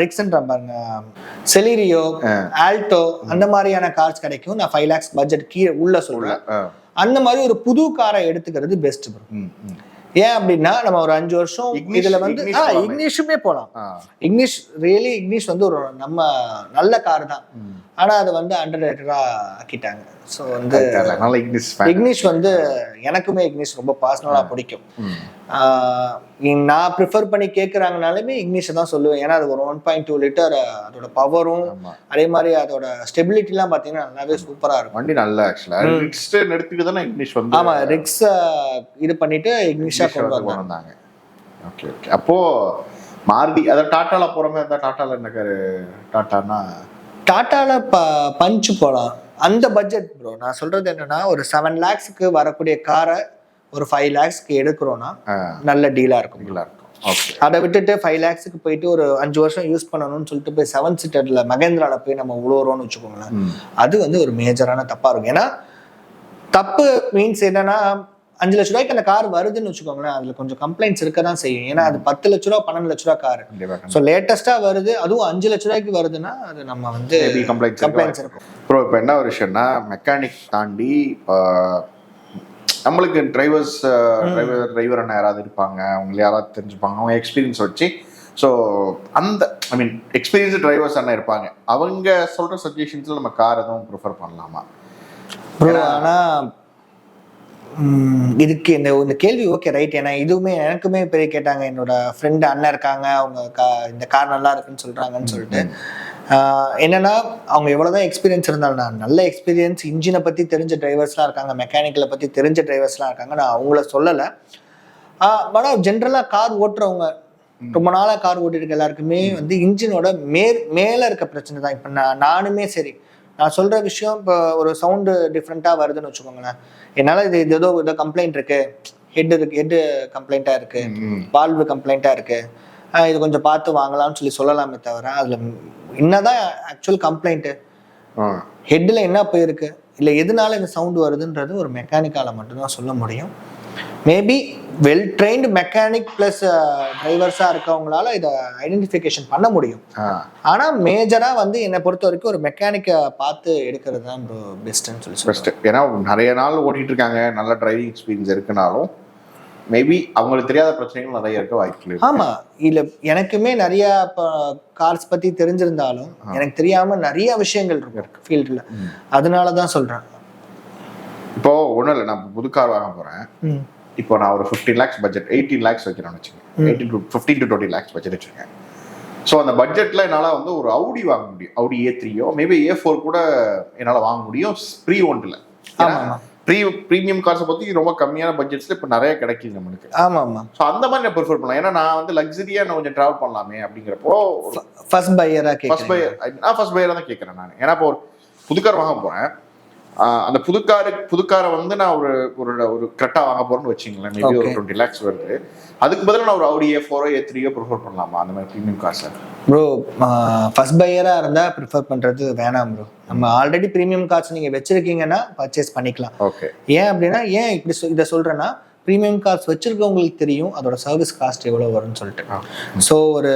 ரிக்ஸ்ன்ற பாருங்க, செலீரியோ, ஆல்டோ அந்த மாதிரியான கார்ஸ் கிடைக்கும். நான் 5 lakhs பட்ஜெட் கீழே உள்ள சொல்றேன். அந்த மாதிரி ஒரு புது காரை எடுத்துக்கிறது பெஸ்ட். ஏன் அப்படின்னா நம்ம ஒரு 5 வருஷம் இதுல வந்து இக்னிஷுமே போலாம். இக்னிஷ் வந்து ஒரு நம்ம நல்ல கார் தான், ஆனா அதை வந்து அண்டர்ரேட்டடா ஆக்கிட்டாங்க. ஸோ வந்து இக்னிஷ் வந்து எனக்குமே இக்னிஷ் ரொம்ப பர்சனலா பிடிக்கும். நான் ப்ரிஃபர் பண்ணி கேட்குறாங்கனாலுமே இக்னிஷை தான் சொல்லுவேன். ஏன்னா அது ஒரு 1.2 liter அதோட பவரும் அதே மாதிரி அதோட ஸ்டெபிலிட்டிலாம் பார்த்தீங்கன்னா நல்லாவே சூப்பராக இருக்கும். வண்டி நல்லா ஆக்சுவலாக. ஆமா, ரிக்ஸ் இது பண்ணிட்டு இக்னிஷா கொண்டு வந்தாங்க. Okay okay. அப்போ மாருதி அதாவது டாட்டால போற மாதிரி இருந்தா டாட்டால என்ன காரு? டாட்டால பஞ்ச் போலாம். அந்த பட்ஜெட் ப்ரோ நான் சொல்றது என்னன்னா ஒரு 7 lakhsக்கு வரக்கூடிய காரை ஒரு 5 lakhsக்கு எடுக்கிறோம்னா நல்ல டீலா இருக்கும். அதை விட்டுட்டு 5 lakhsக்கு போயிட்டு ஒரு 5 வருஷம் யூஸ் பண்ணணும்னு சொல்லிட்டு போய் 7 seaterல மகேந்திரால போய் நம்ம உழுவுறோம்னு வச்சுக்கோங்களேன், அது வந்து ஒரு மேஜரான தப்பா இருக்கும். ஏன்னா தப்பு மீன்ஸ் என்னன்னா 5 லட்ச ரூபாய்க்கு அந்த கார் வருதுன்னு வச்சுக்கோங்களேன், அதுல கொஞ்சம் கம்ப்ளைண்ட்ஸ் இருக்க தான் செய்யும். ஏன்னா அது 10 லட்ச ரூபா 12 லட்ச ரூபா கார். ஸோ லேட்டஸ்டா வருது, அதுவும் 5 லட்ச ரூபாய்க்கு வருதுன்னா அது நம்ம வந்து கம்ப்ளைண்ட்ஸ் இருக்கும். ப்ரோ இப்போ என்ன ஒரு விஷயம்னா மெக்கானிக் தாண்டி நம்மளுக்கு டிரைவர் அண்ணா யாராவது இருப்பாங்க, அவங்களை யாராவது தெரிஞ்சுப்பாங்க, அவங்க எக்ஸ்பீரியன்ஸ் வச்சு. ஸோ அந்த ஐ மீன் எக்ஸ்பீரியன்ஸ் டிரைவர்ஸ் அண்ணா இருப்பாங்க, அவங்க சொல்ற சஜஷன்ஸ்ல நம்ம கார் எதுவும் ப்ரிஃபர் பண்ணலாமா ப்ரோ? ஆனால் இதுக்கு இந்த கேள்வி ஓகே ரைட். ஏன்னா இதுவுமே எனக்குமே பெரிய கேட்டாங்க, என்னோட ஃப்ரெண்டு அண்ணன் இருக்காங்க, அவங்க இந்த கார் நல்லா இருக்குன்னு சொல்றாங்கன்னு சொல்லிட்டு. என்னன்னா அவங்க எவ்வளவுதான் எக்ஸ்பீரியன்ஸ் இருந்தாலும், நான் நல்ல எக்ஸ்பீரியன்ஸ் இன்ஜினை பத்தி தெரிஞ்ச டிரைவர்ஸ்லாம் இருக்காங்க, மெக்கானிக்கலை பத்தி தெரிஞ்ச டிரைவர்ஸ்லாம் இருக்காங்க, நான் அவங்கள சொல்லலை. ஆனால் ஜென்ரலா கார் ஓட்டுறவங்க ரொம்ப நாளா கார் ஓட்டிருக்க எல்லாருக்குமே வந்து இன்ஜினோட மேல இருக்க பிரச்சனை தான். இப்போ நானுமே சரி, நான் சொல்ற விஷயம் இப்போ ஒரு சவுண்டு டிஃப்ரெண்டா வருதுன்னு வச்சுக்கோங்களேன், என்னால இது ஏதோ கம்ப்ளைண்ட் இருக்கு, ஹெட் கம்ப்ளைண்டா இருக்கு, வால்வு கம்ப்ளைண்டா இருக்கு, இது கொஞ்சம் பார்த்து வாங்கலாம்னு சொல்லலாமே தவிர அதுல என்னதான் ஆக்சுவல் கம்ப்ளைண்ட், ஹெட்ல என்ன போயிருக்கு, இல்லை எதனால இந்த சவுண்டு வருதுன்றது ஒரு மெக்கானிக்கால மட்டும்தான் சொல்ல முடியும். Maybe well trained mechanic plus டிரைவர்ஸா இருக்கவங்களால இதை ஐடென்டிஃபிகேஷன் பண்ண முடியும். ஆனா மேஜரா வந்து என்னை பொறுத்த வரைக்கும் ஒரு மெக்கானிக்கை பார்த்து எடுக்கிறது தான் பெஸ்ட்னு சொல்லி. ஏன்னா நிறைய நாள் ஓட்டிட்டு இருக்காங்க, நல்ல டிரைவிங் எக்ஸ்பீரியன்ஸ் இருக்குனாலும் மேபி அவங்களுக்கு தெரியாத பிரச்சனைகள் நிறைய இருக்க வாய்ப்பு. ஆமா, இல்ல எனக்குமே நிறைய கார்ஸ் பத்தி தெரிஞ்சிருந்தாலும் எனக்கு தெரியாம நிறைய விஷயங்கள் இருக்கு ஃபீல்டுல, அதனாலதான் சொல்றேன். இப்போ ஒன்றும் இல்லை, நான் புது கார் வாங்க போறேன். இப்போ நான் ஒரு 15 lakhs பட்ஜெட் 18 lakhs வைக்கிறேன்னு வச்சுக்கேன், 15 to 20 lakhs பட்ஜெட் வச்சிருக்கேன். ஸோ அந்த பட்ஜெட்ல என்னால் வந்து ஒரு Audi வாங்க முடியும், Audi A3 மேபி A4 கூட என்னால் வாங்க முடியும் ப்ரீ ஓன்ட்ல. ப்ரீமியம் கார்ஸை பற்றி ரொம்ப கம்மியான பட்ஜெட்ஸ்ல இப்போ நிறைய கிடைக்குது நம்மளுக்கு. ஆமா ஆமா. ஸோ அந்த மாதிரி நான் ப்ரிஃபர் பண்ணலாம். ஏன்னா நான் வந்து லக்ஸரியா நான் கொஞ்சம் டிராவல் பண்ணலாமே அப்படிங்கிறப்போ ஃபர்ஸ்ட் பையரா தான் கேட்குறேன் நான். ஏன்னா இப்போ ஒரு புது கார் வாங்க போறேன், அந்த புதுக்காரை வந்து நான் ஒரு கரெக்டா வாங்க போறேன்னு வச்சுங்களேன், மேபி ஒரு 20 lakhs வருது, அதுக்கு பதிலாக நான் ஒரு Audi A4 A3 ப்ரிஃபர் பண்ணலாமா அந்த மாதிரி ப்ரீமியம் கார்ஸ்? ப்ரோ ஃபர்ஸ்ட் பையரா இருந்தா ப்ரிஃபர் பண்றது வேணாம் ப்ரோ. நம்ம ஆல்ரெடி ப்ரீமியம் கார்ஸ் நீங்க வச்சிருக்கீங்கன்னா பர்ச்சேஸ் பண்ணிக்கலாம். ஓகே. ஏன் அப்படின்னா, ஏன் இப்படி இதை சொல்றேன்னா, ப்ரீமியம் கார்ஸ் வச்சிருக்கவங்களுக்கு தெரியும் அதோட சர்வீஸ் காஸ்ட் எவ்வளவு வரும்னு சொல்லிட்டு. ஸோ ஒரு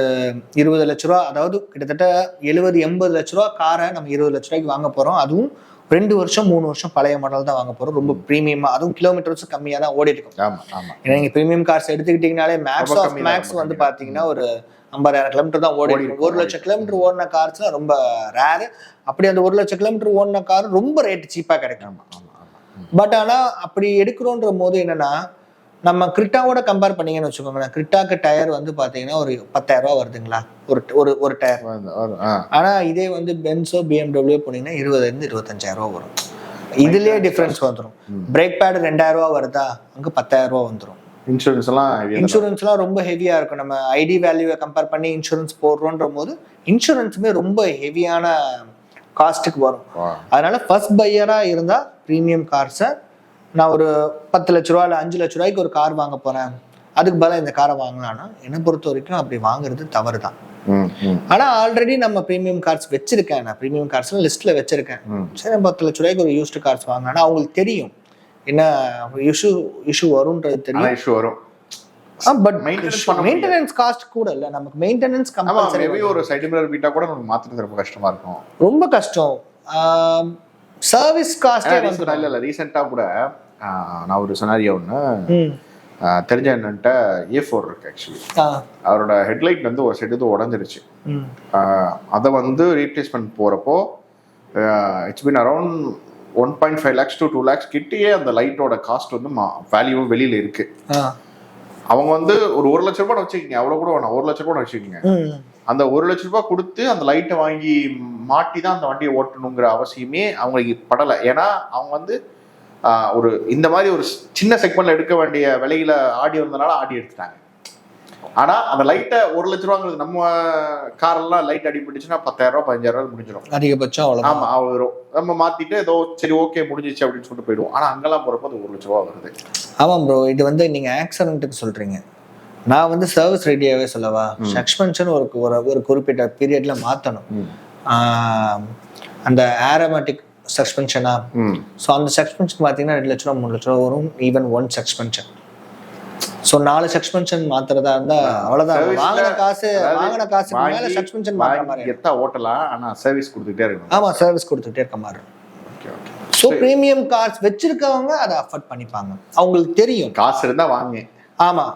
20 லட்ச ரூபா, அதாவது கிட்டத்தட்ட 70-80 லட்ச ரூபா காரை நம்ம 20 லட்ச ரூபாய்க்கு வாங்க போறோம். அதுவும் 2 வருஷம் 3 வருஷம் பழைய மாடல் தான் வாங்க போறோம், ரொம்ப ப்ரீமியமா, அதுவும் கிலோமீட்டர்ஸும் கம்மியா தான் ஓடி இருக்கும். ஏன்னா நீங்க ப்ரீமியம் கார்ஸ் எடுத்துக்கிட்டீங்கனாலே மேக்ஸ் வந்து பாத்தீங்கன்னா ஒரு 50,000 கிலோமீட்டர் தான் ஓடி இருக்கும். 1 லட்சம் கிலோமீட்டர் ஓடின கார்ஸ்லாம் ரொம்ப ரேரு. அப்படி அந்த 1 லட்சம் கிலோமீட்டர் ஓடின கார் ரொம்ப ரேட் சீப்பா கிடைக்கும். பட் ஆனா அப்படி எடுக்கிறோன்ற போது என்னன்னா, நம்ம கிரிட்டாவோட கம்பேர் பண்ணீங்கன்னு வச்சுக்கோங்களேன், கிரிட்டாக்கு டயர் வந்து பாத்தீங்கன்னா ஒரு 10,000 ரூபா வருதுங்களா ஒரு டயர். ஆனா இதே வந்து பென்ஸோ BMW போனீங்கன்னா 20,000 to 25,000 ரூபா வரும். இதுலயே டிஃபரன்ஸ் வந்துடும். பிரேக் பேட் 2,000 ரூபா வருதா, அங்க 10,000 ரூபா வந்துடும். இன்சூரன்ஸ்லாம் ரொம்ப ஹெவியா இருக்கும். நம்ம ஐடி வேல்யூவை கம்பேர் பண்ணி இன்சூரன்ஸ் போடுறோன்ற போது இன்சூரன்ஸுமே ரொம்ப ஹெவியான காஸ்ட்டுக்கு வரும். அதனால ஃபர்ஸ்ட் பையரா இருந்தா ப்ரீமியம் கார்ஸை, நான் ஒரு 10 லட்ச ரூபா இல்லை 5 லட்ச ரூபாய்க்கு ஒரு கார் வாங்க போறேன், அதுக்கு பதிலாக இந்த காரை வாங்கலாம்னா என்னை பொறுத்த வரைக்கும் அப்படி வாங்குறது தவறு தான். ஆனா ஆல்ரெடி நம்ம ப்ரீமியம் கார்ஸ் வச்சிருக்கேன், நான் ப்ரீமியம் கார்ஸ் லிஸ்ட்ல வச்சிருக்கேன், சரி 10 லட்ச ரூபாய்க்கு ஒரு யூஸ்டு கார்ஸ் வாங்கினா அவங்களுக்கு தெரியும் என்ன இஷ்யூ வரும்ன்றது தெரியும். இஷ்யூ வரும். பட் மெயின்டெனன்ஸ் காஸ்ட் கூட இல்ல, நமக்கு மெயின்டெனன்ஸ் கம்பல்சரி. ஒரு சைடு மிரர் பீட்டா கூட நமக்கு மாத்துறது ரொம்ப கஷ்டமா இருக்கும், ரொம்ப கஷ்டம். சர்வீஸ் காஸ்டே வந்து இல்ல. ரீசெண்டா கூட நான் ஒரு சினாரியோ ஒன்று தெரிஞ்ச என்னன்ட்ட A4 இருக்கு ஆக்சுவலி, அவரோட ஹெட்லைட் வந்து ஒரு சைடு உடஞ்சிருச்சு. அதை வந்து ரீப்ளேஸ்மெண்ட் போறப்போ it's been around 1.5 lakhs to 2 lakhs கிட்டேயே அந்த லைட்டோட காஸ்ட் வந்து வேல்யூ வெளியில இருக்கு. அவங்க வந்து ஒரு 1 லட்ச ரூபாய் வச்சுக்கோங்க, அவ்வளவு கூட வேணாம், 1 லட்ச ரூபாய் வச்சுக்கோங்க. அந்த 1 லட்ச ரூபாய் கொடுத்து அந்த லைட்டை வாங்கி மாட்டி தான் அந்த வண்டியை ஓட்டணுங்கிற அவசியமே அவங்களுக்கு படலை. ஏன்னா அவங்க வந்து ஒரு இந்த மாதிரி ஒரு சின்ன செக்மெண்ட்ல எடுக்க வேண்டிய விலையில ஆடி வந்தனால ஆடி எடுத்துட்டாங்க. ஆனா அந்த லைட்டை 1 லட்ச ரூபாங்கிறது நம்ம காரெல்லாம் லைட் அடிபட்டுச்சுன்னா 10,000 ரூபாய் 15,000 ரூபாய் முடிஞ்சிடும் அதிகபட்சம் அவ்வளவு. ஆமா அவ்வளோ நம்ம மாத்திட்டு ஏதோ சரி ஓகே முடிஞ்சிச்சு அப்படின்னு சொல்லிட்டு போயிடுவோம். ஆனா அங்கெல்லாம் போறப்போ அது 1 லட்ச ரூபா வருது. ஆமாம் ப்ரோ, இது வந்து நீங்க ஆக்சிடென்ட்டுக்கு சொல்றீங்க, நான் வந்து சர்வீஸ் ரெடியாவே சொல்லவா. சஸ்பென்ஷன் ஒரு குறிப்பிட்ட பீரியட்ல மாத்தணும். அந்த ஏரோமேட்டிக் சஸ்பென்ஷனா, ஸோ அந்த சஸ்பென்ஷன் பார்த்தீங்கன்னா 2 லட்ச ரூபா 3 லட்ச ரூபா வரும். Even 1 suspension. ஸோ 4 சஸ்பென்ஷன் மாத்துறதா இருந்தா அவ்வளவுதான். வாங்கின காசுக்கு மேல சஸ்பென்ஷன் மாத்துற மாதிரி எத்தா ஓட்டலாம், ஆனா சர்வீஸ் கொடுத்துட்டே இருக்கணும். ஆமா, சர்வீஸ் கொடுத்துட்டே இருக்க மாதிரி. ஸோ பிரீமியம் கார்ஸ் வச்சிருக்கவங்க அதை அஃபோர்ட் பண்ணிப்பாங்க, அவங்களுக்கு தெரியும். காசு இருந்தா வாங்க. ஆமா,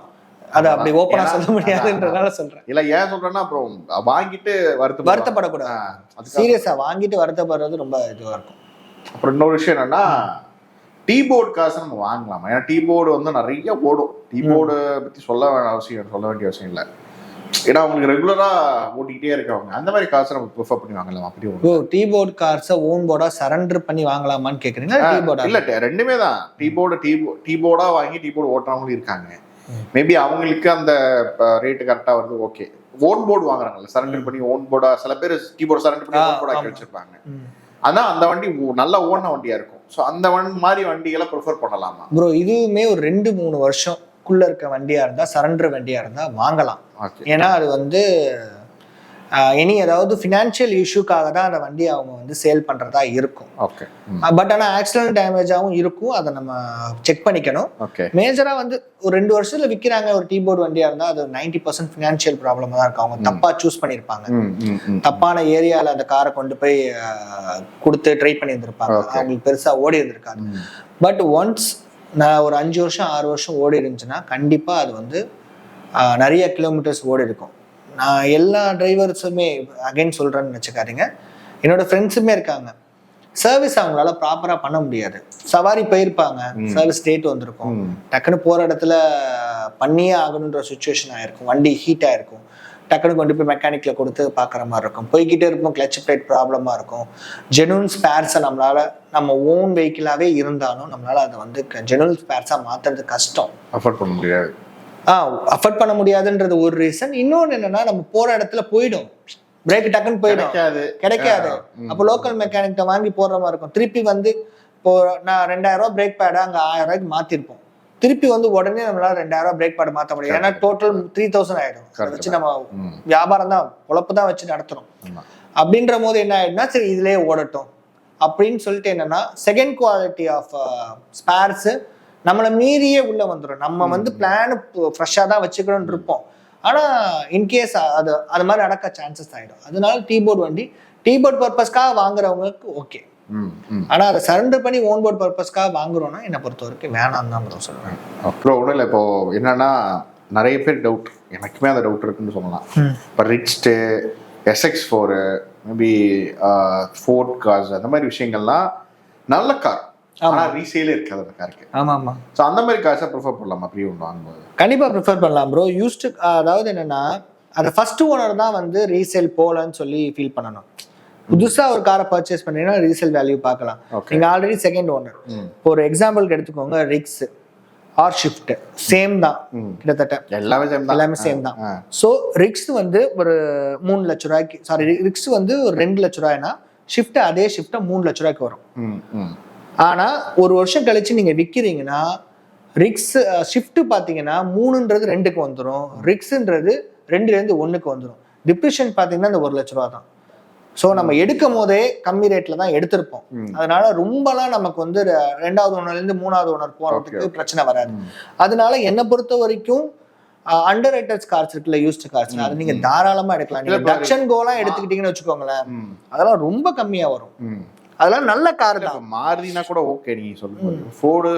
அதை அப்படி ஓப்பனா சொல்ல முடியாதுன்றதால சொல்றேன். இல்ல ஏன் சொல்றேன்னா அப்புறம் வாங்கிட்டு வருத்தப்படக்கூடாது. சீரியஸா வாங்கிட்டு வருத்தப்படுறது ரொம்ப இதுவா இருக்கும். அப்புறம் இன்னொரு விஷயம் என்னன்னா, டீபோர்டு காசு நம்ம வாங்கலாமா? ஏன்னா டீபோர்டு வந்து நிறைய போடும். டீபோர்டு பத்தி சொல்ல வேண்டிய அவசியம் இல்லை. ஏன்னா அவங்களுக்கு ரெகுலரா ஓட்டிக்கிட்டே இருக்கவங்க அந்த மாதிரி காசை நம்ம ப்ரிஃபர் பண்ணி வாங்கலாம். அப்படி டீபோர்டு கார்ஸை ஓன் போர்டா சரண்டர் பண்ணி வாங்கலாமான்னு கேக்குறீங்க? இல்ல, ரெண்டுமே தான். டீபோர்டா வாங்கி டீபோர்டு ஓட்டுறவங்களும் இருக்காங்க. மேபி அவங்களுக்கு அந்த ரேட்டு கரெக்டா வருது, ஓகே. ஓன் போர்டு வாங்குறாங்கல்ல, சரண்டர் பண்ணி ஓன் போர்டா. சில பேர் கீபோர்டு சரண்டர் பண்ணி ஓன் போர்டா வச்சிருப்பாங்க. ஆனா அந்த வண்டி நல்ல ஓன வண்டியா இருக்கும். ஸோ அந்த மாதிரி வண்டிகளை ப்ரிஃபர் பண்ணலாமா ப்ரோ? இதுவுமே ஒரு 2-3 வருஷம்குள்ள இருக்க வண்டியா இருந்தா, சரண்டர் வண்டியா இருந்தா வாங்கலாம். ஏன்னா அது வந்து இனி ஏதாவது ஃபினான்ஷியல் இஷ்யூக்காக தான் அந்த வண்டியை அவங்க வந்து சேல் பண்றதா இருக்கும். பட் ஆனால் ஆக்சிடென்ட் டேமேஜாகவும் இருக்கும், அதை நம்ம செக் பண்ணிக்கணும். மேஜரா வந்து ஒரு 2 வருஷத்துல விற்கிறாங்க ஒரு டீபோர்டு வண்டியா இருந்தா அது 90% ஃபினான்ஷியல் ப்ராப்ளமா தான் இருக்கும். அவங்க தப்பா சூஸ் பண்ணியிருப்பாங்க, தப்பான ஏரியால அந்த காரை கொண்டு போய் கொடுத்து ட்ரை பண்ணி இருந்திருப்பாங்க, அவங்களுக்கு பெருசா ஓடி இருந்திருக்காங்க. பட் ஒன்ஸ் நான் ஒரு 5 வருஷம் 6 வருஷம் ஓடி இருந்துச்சுன்னா கண்டிப்பா அது வந்து நிறைய கிலோமீட்டர்ஸ் ஓடி இருக்கும். நான் எல்லா டிரைவர்ஸுமே அகைன் சொல்றேன்னு நினச்சிக்காதீங்க, என்னோட ஃப்ரெண்ட்ஸுமே இருக்காங்க, சர்வீஸ் அவங்களால ப்ராப்பரா பண்ண முடியாது. சவாரி போயிருப்பாங்க, சர்வீஸ் டேட் வந்திருக்கும், டக்குன்னு போற இடத்துல பண்ணியே ஆகணுன்ற சுச்சுவேஷன் ஆயிருக்கும், வண்டி ஹீட் ஆயிருக்கும், டக்குன்னு கொண்டு போய் மெக்கானிக்ல கொடுத்து பார்க்குற மாதிரி இருக்கும், போய்கிட்டே இருக்கும், கிளச் பிளேட் ப்ராப்ளமா இருக்கும். ஜெனுவன் ஸ்பேர்ஸை நம்ம ஓன் வெஹிக்கிளாவே இருந்தாலும் நம்மளால அதை வந்து ஜெனுவன் ஸ்பேர்ஸா மாத்துறது கஷ்டம், அஃபோர்ட் பண்ண முடியாது. அஃபோர்ட் பண்ண முடியாதுன்றது ஒரு ரீசன். இன்னொன்று என்னன்னா, நம்ம போற இடத்துல போயிடும், பிரேக் டக்குன்னு போயிடும், கிடைக்காது. அப்போ லோக்கல் மெக்கானிக்ட வாங்கி போடுற மாதிரி இருக்கும். திருப்பி வந்து இப்போ நான் 2000 ரூபாய் பிரேக் பேடை அங்கே 1000 ரூபாய்க்கு மாத்திருப்போம், திருப்பி வந்து உடனே நம்மளால 2000 ரூபாய் பிரேக் பேட் மாற்ற முடியாது. ஏன்னா டோட்டல் 3000 ஆயிடும். அதை வச்சு நம்ம வியாபாரம் தான், பொழப்பு தான் வச்சு நடத்துறோம். அப்படின்ற போது என்ன ஆயிடும்னா, சரி இதுலயே ஓடட்டும் அப்படின்னு சொல்லிட்டு என்னன்னா, செகண்ட் குவாலிட்டி ஆஃப் ஸ்பேர்ஸ் நம்மளை மீறியே உள்ள வந்துடும். நம்ம வந்து பிளான் ஃப்ரெஷ்ஷாக தான் வச்சுக்கணும்னு இருப்போம், ஆனால் இன்கேஸ் அது மாதிரி நடக்க சான்சஸ் ஆகிடும். அதனால டீபோர்ட் பர்பஸ்க்காக வாங்குறவங்களுக்கு ஓகே. ஆனால் அதை சரண்டர் பண்ணி ஓன் போர்ட் பர்பஸ்க்காக வாங்குறோம்னா என்னை பொறுத்த வரைக்கும் வேணாம் தான் ப்ரோ சொல்லுவேன். அப்புறம் ஒன்றும் இல்லை, இப்போ என்னன்னா நிறைய பேர் டவுட், எனக்குமே அந்த டவுட் இருக்குன்னு சொல்லலாம். இப்போ ரிச்ட்டு, SX4, மேபி ஃபோர்ட் கார்ஸ், அந்த மாதிரி விஷயங்கள்லாம் நல்ல கார், ஆனால் ரீசேலே இருக்காது அந்த காருக்கு. ஆமா. ஸோ அந்த மாதிரி காசை ப்ரிஃபர் பண்ணலாமா ப்ரீ ஓன் வாங்கும்போது? கண்டிப்பா ப்ரிஃபர் பண்ணலாம் ப்ரோ. யூஸ்டு, அதாவது என்னன்னா, அந்த ஃபர்ஸ்ட் ஓனர் தான் வந்து ரீசேல் போலன்னு சொல்லி ஃபீல் பண்ணணும். புதுசா ஒரு காரை பர்ச்சேஸ் பண்ணீங்கன்னா ரீசேல் வேல்யூ பார்க்கலாம். நீங்க ஆல்ரெடி செகண்ட் ஓனர். இப்போ ஒரு எக்ஸாம்பிளுக்கு எடுத்துக்கோங்க, ரிக்ஸ் ஆர் ஷிஃப்ட் சேம் தான், கிட்டத்தட்ட எல்லாமே சேம் தான். ஸோ ரிக்ஸ் வந்து ஒரு 3 லட்ச ரூபாய்க்கு, சாரி ரிக்ஸ் வந்து ஒரு 2 லட்ச ரூபாய்னா, ஷிஃப்ட் அதே ஷிஃப்ட் 3 லட்ச ரூபாய்க்கு வரும். ஆனா ஒரு வருஷம் கழிச்சு நீங்க விற்கிறீங்கன்னா, ரிக்ஸ் ஷிஃப்ட் பாத்தீங்கன்னா 3ன்றது 2க்கு வந்துடும், ரிக்ஸ்ன்றது 2லேருந்து 1க்கு வந்துடும். டிப்ரிஷன் பாத்தீங்கன்னா இந்த 1 லட்ச ரூபா தான். ஸோ நம்ம எடுக்கும் போதே கம்மி ரேட்ல தான் எடுத்திருப்போம். அதனால ரொம்பலாம் நமக்கு வந்து 2வது ஓனர்லேருந்து 3வது ஓனர் போறதுக்கு பிரச்சனை வராது. அதனால என்னை பொறுத்த வரைக்கும் அண்டர் ரேட்டட் கார்ஸ் இருக்குல்ல, யூஸ்டு கார்ஸ், அது நீங்க தாராளமா எடுக்கலாம். நீங்க டக்ஷன் கோலாம் எடுத்துக்கிட்டீங்கன்னு வச்சுக்கோங்களேன், அதெல்லாம் ரொம்ப கம்மியா வரும். அதெல்லாம் நல்ல கார் தான். மாருதினா கூட ஓகே, நீங்க சொல்லுங்க. ஃபோர்டு,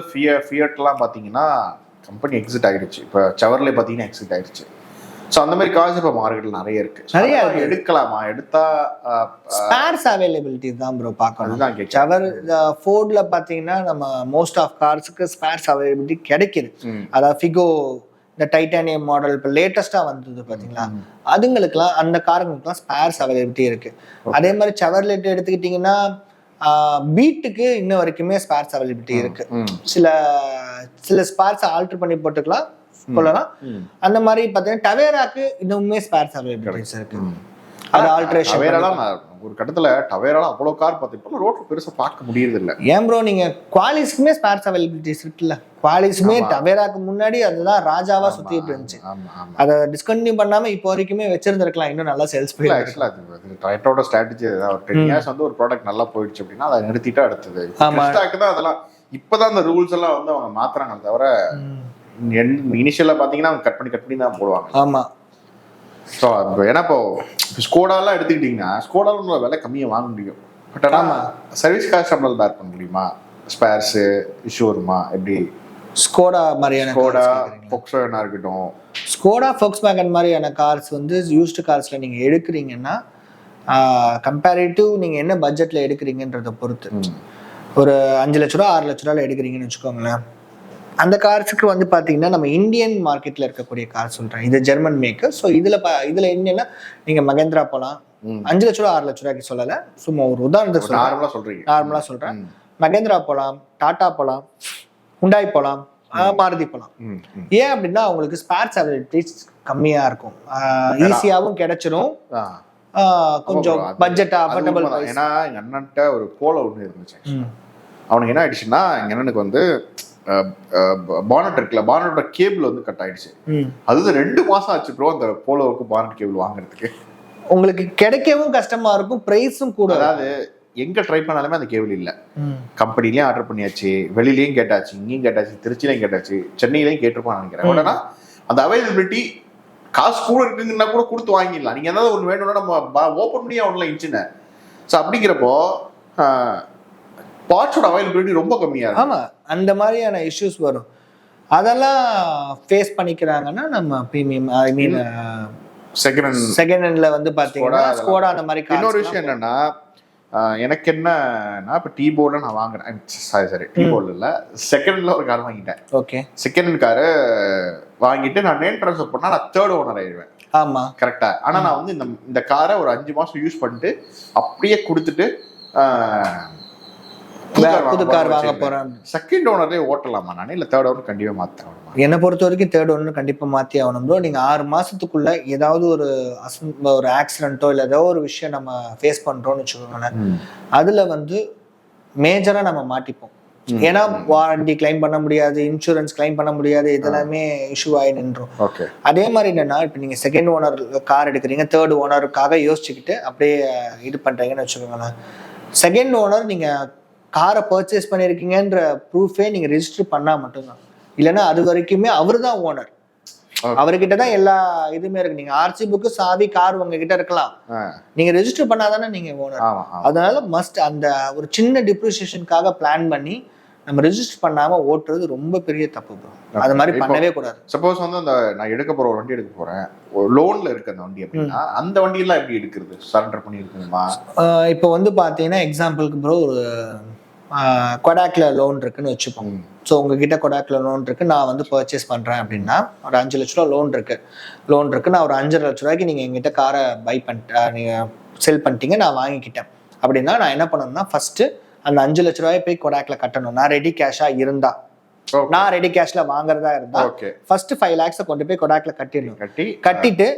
ஃபியட்லாம் பாத்தீங்கன்னா கம்பெனி எக்ஸிட் ஆயிடுச்சு. இப்போ செவர்லே பாத்தீங்கன்னா எக்ஸிட் ஆயிடுச்சு. ஸோ அந்த மாதிரி கார்ஸ் இப்போ மார்க்கெட்ல நிறைய இருக்கு. எடுக்கலாமா? எடுத்தா ஸ்பேர்ஸ் அவைலபிலிட்டி தான் ப்ரோ பார்க்கணும். செவர் ஃபோர்ட்ல பாத்தீங்கன்னா நம்ம மோஸ்ட் ஆஃப் கார்ஸுக்கு ஸ்பேர்ஸ் அவைலபிலிட்டி கிடைக்குது. அதாவது ஃபிகோ, இந்த டைட்டானியம் மாடல் இப்போ லேட்டஸ்டா வந்தது பாத்தீங்களா, அதுங்களுக்குலாம், அந்த காருங்களுக்குலாம் ஸ்பேர்ஸ் அவைலபிலிட்டி இருக்கு. அதே மாதிரி செவர்லெட் எடுத்துக்கிட்டீங்கன்னா பீட்டுக்கு இன்ன வரைக்குமே ஸ்பேர்ஸ் அவைலபிலிட்டி இருக்கு. சில சில ஸ்பேர்ஸ் ஆல்டர் பண்ணி போட்டுக்கலாம் கொள்ளலாம். அந்த மாதிரி பார்த்தீங்கன்னா டவேராக்கு இன்னுமே ஸ்பேர்ஸ் அவைலபிலிட்டிஸ் இருக்கு. அது ஆல்ட்ரேஷன் ஒரு கட்டத்துல டவேராலாம் அவ்வளோ கார் பார்த்துட்டு ரோட்ல பெருசா பார்க்க முடியறது இல்லை. ஏன் ப்ரோ நீங்க குவாலிஸ்க்குமே ஸ்பேர்ஸ் அவைலபிலிட்டிஸ் இருக்குல்ல. குவாலிஸ்மே டவேராக்கு முன்னாடி அதுதான் ராஜாவா சுத்திட்டு இருந்துச்சு. அதை டிஸ்கண்டினியூ பண்ணாம இப்போ வரைக்குமே வச்சிருந்திருக்கலாம், இன்னும் நல்லா சேல்ஸ் போயிருக்கு. டொயோட்டோட ஸ்ட்ராட்டஜி ஒரு 10 இயர்ஸ் வந்து ஒரு ப்ராடக்ட் நல்லா போயிடுச்சு அப்படின்னா அதை நிறுத்திட்டா அடுத்தது தான். அதெல்லாம் இப்பதான் அந்த ரூல்ஸ் எல்லாம் வந்து அவங்க மாத்துறாங்க தவிர இனிஷியலா பாத்தீங்கன்னா அவங்க கட் பண்ணி தான் போடுவாங்க. ஆமா. ஸோ ஏன்னா இப்போ ஸ்கோடாலாம் எடுத்துக்கிட்டிங்கன்னா ஸ்கோடால விலை கம்மியாக வாங்க முடியும். பட் ஆனால் சர்வீஸ் காஸ்ட் நம்மளால் பேர் பண்ண முடியுமா? ஸ்பேர்ஸு இஷ்யூ வருமா? எப்படி ஸ்கோடா மாதிரியான ஸ்கோடா ஃபோக்ஸ்வேகனாக இருக்கட்டும், ஸ்கோடா ஃபோக்ஸ்வேகன் மாதிரியான கார்ஸ் வந்து யூஸ்டு கார்ஸில் நீங்கள் எடுக்கிறீங்கன்னா கம்பேரிட்டிவ் நீங்கள் என்ன பட்ஜெட்டில் எடுக்கிறீங்கன்றதை பொறுத்து ஒரு 5 லட்ச ரூபா 6 லட்ச ரூபாயில் எடுக்கிறீங்கன்னு வச்சுக்கோங்களேன். அந்த கார்ஸுக்கு வந்து பார்த்தீங்கன்னா நம்ம இந்தியன் மார்க்கெட்டில் இருக்கக்கூடிய கார் சொல்கிறேன், இது ஜெர்மன் மேக்கர். ஸோ இதில் என்னன்னா நீங்கள் மகேந்திரா போகலாம். 5 லட்ச ரூபா 6 லட்ச ரூபாய்க்கு சொல்லலை, சும்மா ஒரு உதாரணத்துக்கு நார்மலாக சொல்கிறேன். மகேந்திரா போகலாம், டாடா போகலாம், ஹுண்டாய் போகலாம், மாருதி போகலாம். ஏன் அப்படின்னா அவங்களுக்கு ஸ்பேர்ஸ் அவைலபிலிட்டிஸ் கம்மியாக இருக்கும், ஈஸியாகவும் கிடைச்சிரும், கொஞ்சம் பட்ஜெட்டாக அஃபோர்டபுள். ஏன்னா எங்கள் அண்ணன்ட்ட ஒரு போலோ ஒன்று இருந்துச்சு. அவனுக்கு என்ன ஆயிடுச்சுன்னா எங்கள் அண்ணனுக்கு வந்து பானட் இருக்குல்ல, பானட்டோட கேபிள் வந்து கட் ஆயிடுச்சு. அது 2 மாசம் ஆச்சு ப்ரோ அந்த போலோவுக்கு பானட் கேபிள் வாங்குறதுக்கு. உங்களுக்கு கிடைக்கவும் கஷ்டமா இருக்கும், பிரைஸும் கூட. அதாவது எங்க ட்ரை பண்ணாலுமே அந்த கேபிள் இல்லை. கம்பெனிலையும் ஆர்டர் பண்ணியாச்சு, வெளியிலையும் கேட்டாச்சு, இங்கேயும் கேட்டாச்சு, திருச்சிலையும் கேட்டாச்சு, சென்னையிலையும் கேட்டிருப்பான்னு நினைக்கிறேன். உடனே அந்த அவைலபிலிட்டி காசு கூட இருக்குங்கன்னா கூட கொடுத்து வாங்கிடலாம். நீங்க ஏதாவது ஒன்று வேணும்னா நம்ம ஓப்பன் பண்ணி அவன்லாம் இன்ஜினை. ஸோ அப்படிங்கிறப்போ பார்ட்ஸோட அவைலபிலிட்டி ரொம்ப கம்மியாக இருக்கும். ஆமாம், அந்த மாதிரியான இஷ்யூஸ் வரும். அதெல்லாம் ஃபேஸ் பண்ணிக்கிறாங்கன்னா நம்ம ப்ரீமியம் ஐ மீன் செகண்ட் ஹேண்ட்ல வந்து பார்த்தீங்கன்னா ஸ்கோடா அந்த மாதிரி. இன்னொரு விஷயம் என்னன்னா எனக்கு என்னன்னா இப்போ டீ போர்டில் நான் வாங்குறேன், சாரி டீ போர்டில் இல்லை, செகண்ட்ல ஒரு கார் வாங்கிட்டேன். ஓகே, செகண்ட் ஹேண்ட் காரு வாங்கிட்டு நான் நேம் ட்ரான்ஸ்ஃபர் பண்ணால் நான் 3rd ஓனர் ஆயிடுவேன். ஆமா கரெக்டா. ஆனால் நான் வந்து இந்த காரை ஒரு 5 மாசம் யூஸ் பண்ணிட்டு அப்படியே கொடுத்துட்டு புது கார் வாங்க போறேன். செகண்ட் ஓனர்லேயே ஓட்டலாமா நான், இல்லை 3rd ஓனர் கண்டிப்பாக மாற்றணும்? என்னை பொறுத்த வரைக்கும் 3rd ஓனர் கண்டிப்பாக மாற்றி ஆகணும் ப்ரோ. நீங்கள் 6 மாசத்துக்குள்ள ஏதாவது ஒரு ஆக்சிடென்ட்டோ இல்லை ஏதோ ஒரு விஷயம் நம்ம ஃபேஸ் பண்றோம்னு வச்சுக்கோங்களேன், அதுல வந்து மேஜரா நம்ம மாட்டிப்போம். ஏன்னா வாரண்டி கிளைம் பண்ண முடியாது, இன்சூரன்ஸ் கிளைம் பண்ண முடியாது, இதெல்லாமே இஷ்யூ ஆகி நின்றோம். அதே மாதிரி என்னன்னா இப்போ நீங்க செகண்ட் ஓனர் கார் எடுக்கிறீங்க, 3rd ஓனருக்காக யோசிச்சுக்கிட்டு அப்படியே இது பண்றீங்கன்னு வச்சுக்கோங்களேன். செகண்ட் ஓனர் நீங்க காரை பர்ச்சேஸ் பண்ணிருக்கீங்கன்ற ப்ரூஃபே நீங்க ரெஜிஸ்டர் பண்ணா மட்டும்தான். இல்லைன்னா அது வரைக்குமே அவரு தான் ஓனர், அவர்கிட்ட தான் எல்லா இதுவுமே இருக்கு. நீங்க ஆர்சி புக்கு சாவி கார் உங்ககிட்ட இருக்கலாம், நீங்க ரெஜிஸ்டர் பண்ணாதானே நீங்க ஓனர். அதனால மஸ்ட் அந்த ஒரு சின்ன டிப்ரிசியேஷனுக்காக பிளான் பண்ணி நம்ம ரெஜிஸ்டர் பண்ணாம ஓட்டுறது ரொம்ப பெரிய தப்பு ப்ரோ. அது மாதிரி பண்ணவே கூடாது. சப்போஸ் வந்து அந்த நான் எடுக்க போற ஒரு வண்டி எடுக்க போறேன், லோன்ல இருக்கு அந்த வண்டி அப்படின்னா அந்த வண்டியெல்லாம் எப்படி எடுக்கிறது? சரண்டர் பண்ணி இருக்குமா? இப்போ வந்து பாத்தீங்கன்னா எக்ஸாம்பிளுக்கு ப்ரோ ஒரு கொடாக்ல லோன் இருக்குன்னு வச்சுப்போம். ஸோ உங்ககிட்ட கொடாக்ல லோன் இருக்கு, நான் வந்து பர்ச்சேஸ் பண்றேன் அப்படின்னா ஒரு 5 லட்ச ரூபா லோன் இருக்கு, நான் ஒரு 5.5 லட்ச ரூபாய்க்கு நீங்க எங்கிட்ட காரை பை பண்ணிட்டு நீங்க செல் பண்ணிட்டீங்க, நான் வாங்கிக்கிட்டேன் அப்படின்னா நான் என்ன பண்ணணும்னா ஃபர்ஸ்ட் அந்த 5 லட்ச ரூபாய் போய் கொடாக்ல கட்டணும். நான் ரெடி கேஷா இருந்தா, நான் ரெடி கேஷ்ல வாங்குறதா இருந்தா ஃபர்ஸ்ட் 5 lakhs கொண்டு போய் கொடாக்ல கட்டிடணும். கட்டிட்டு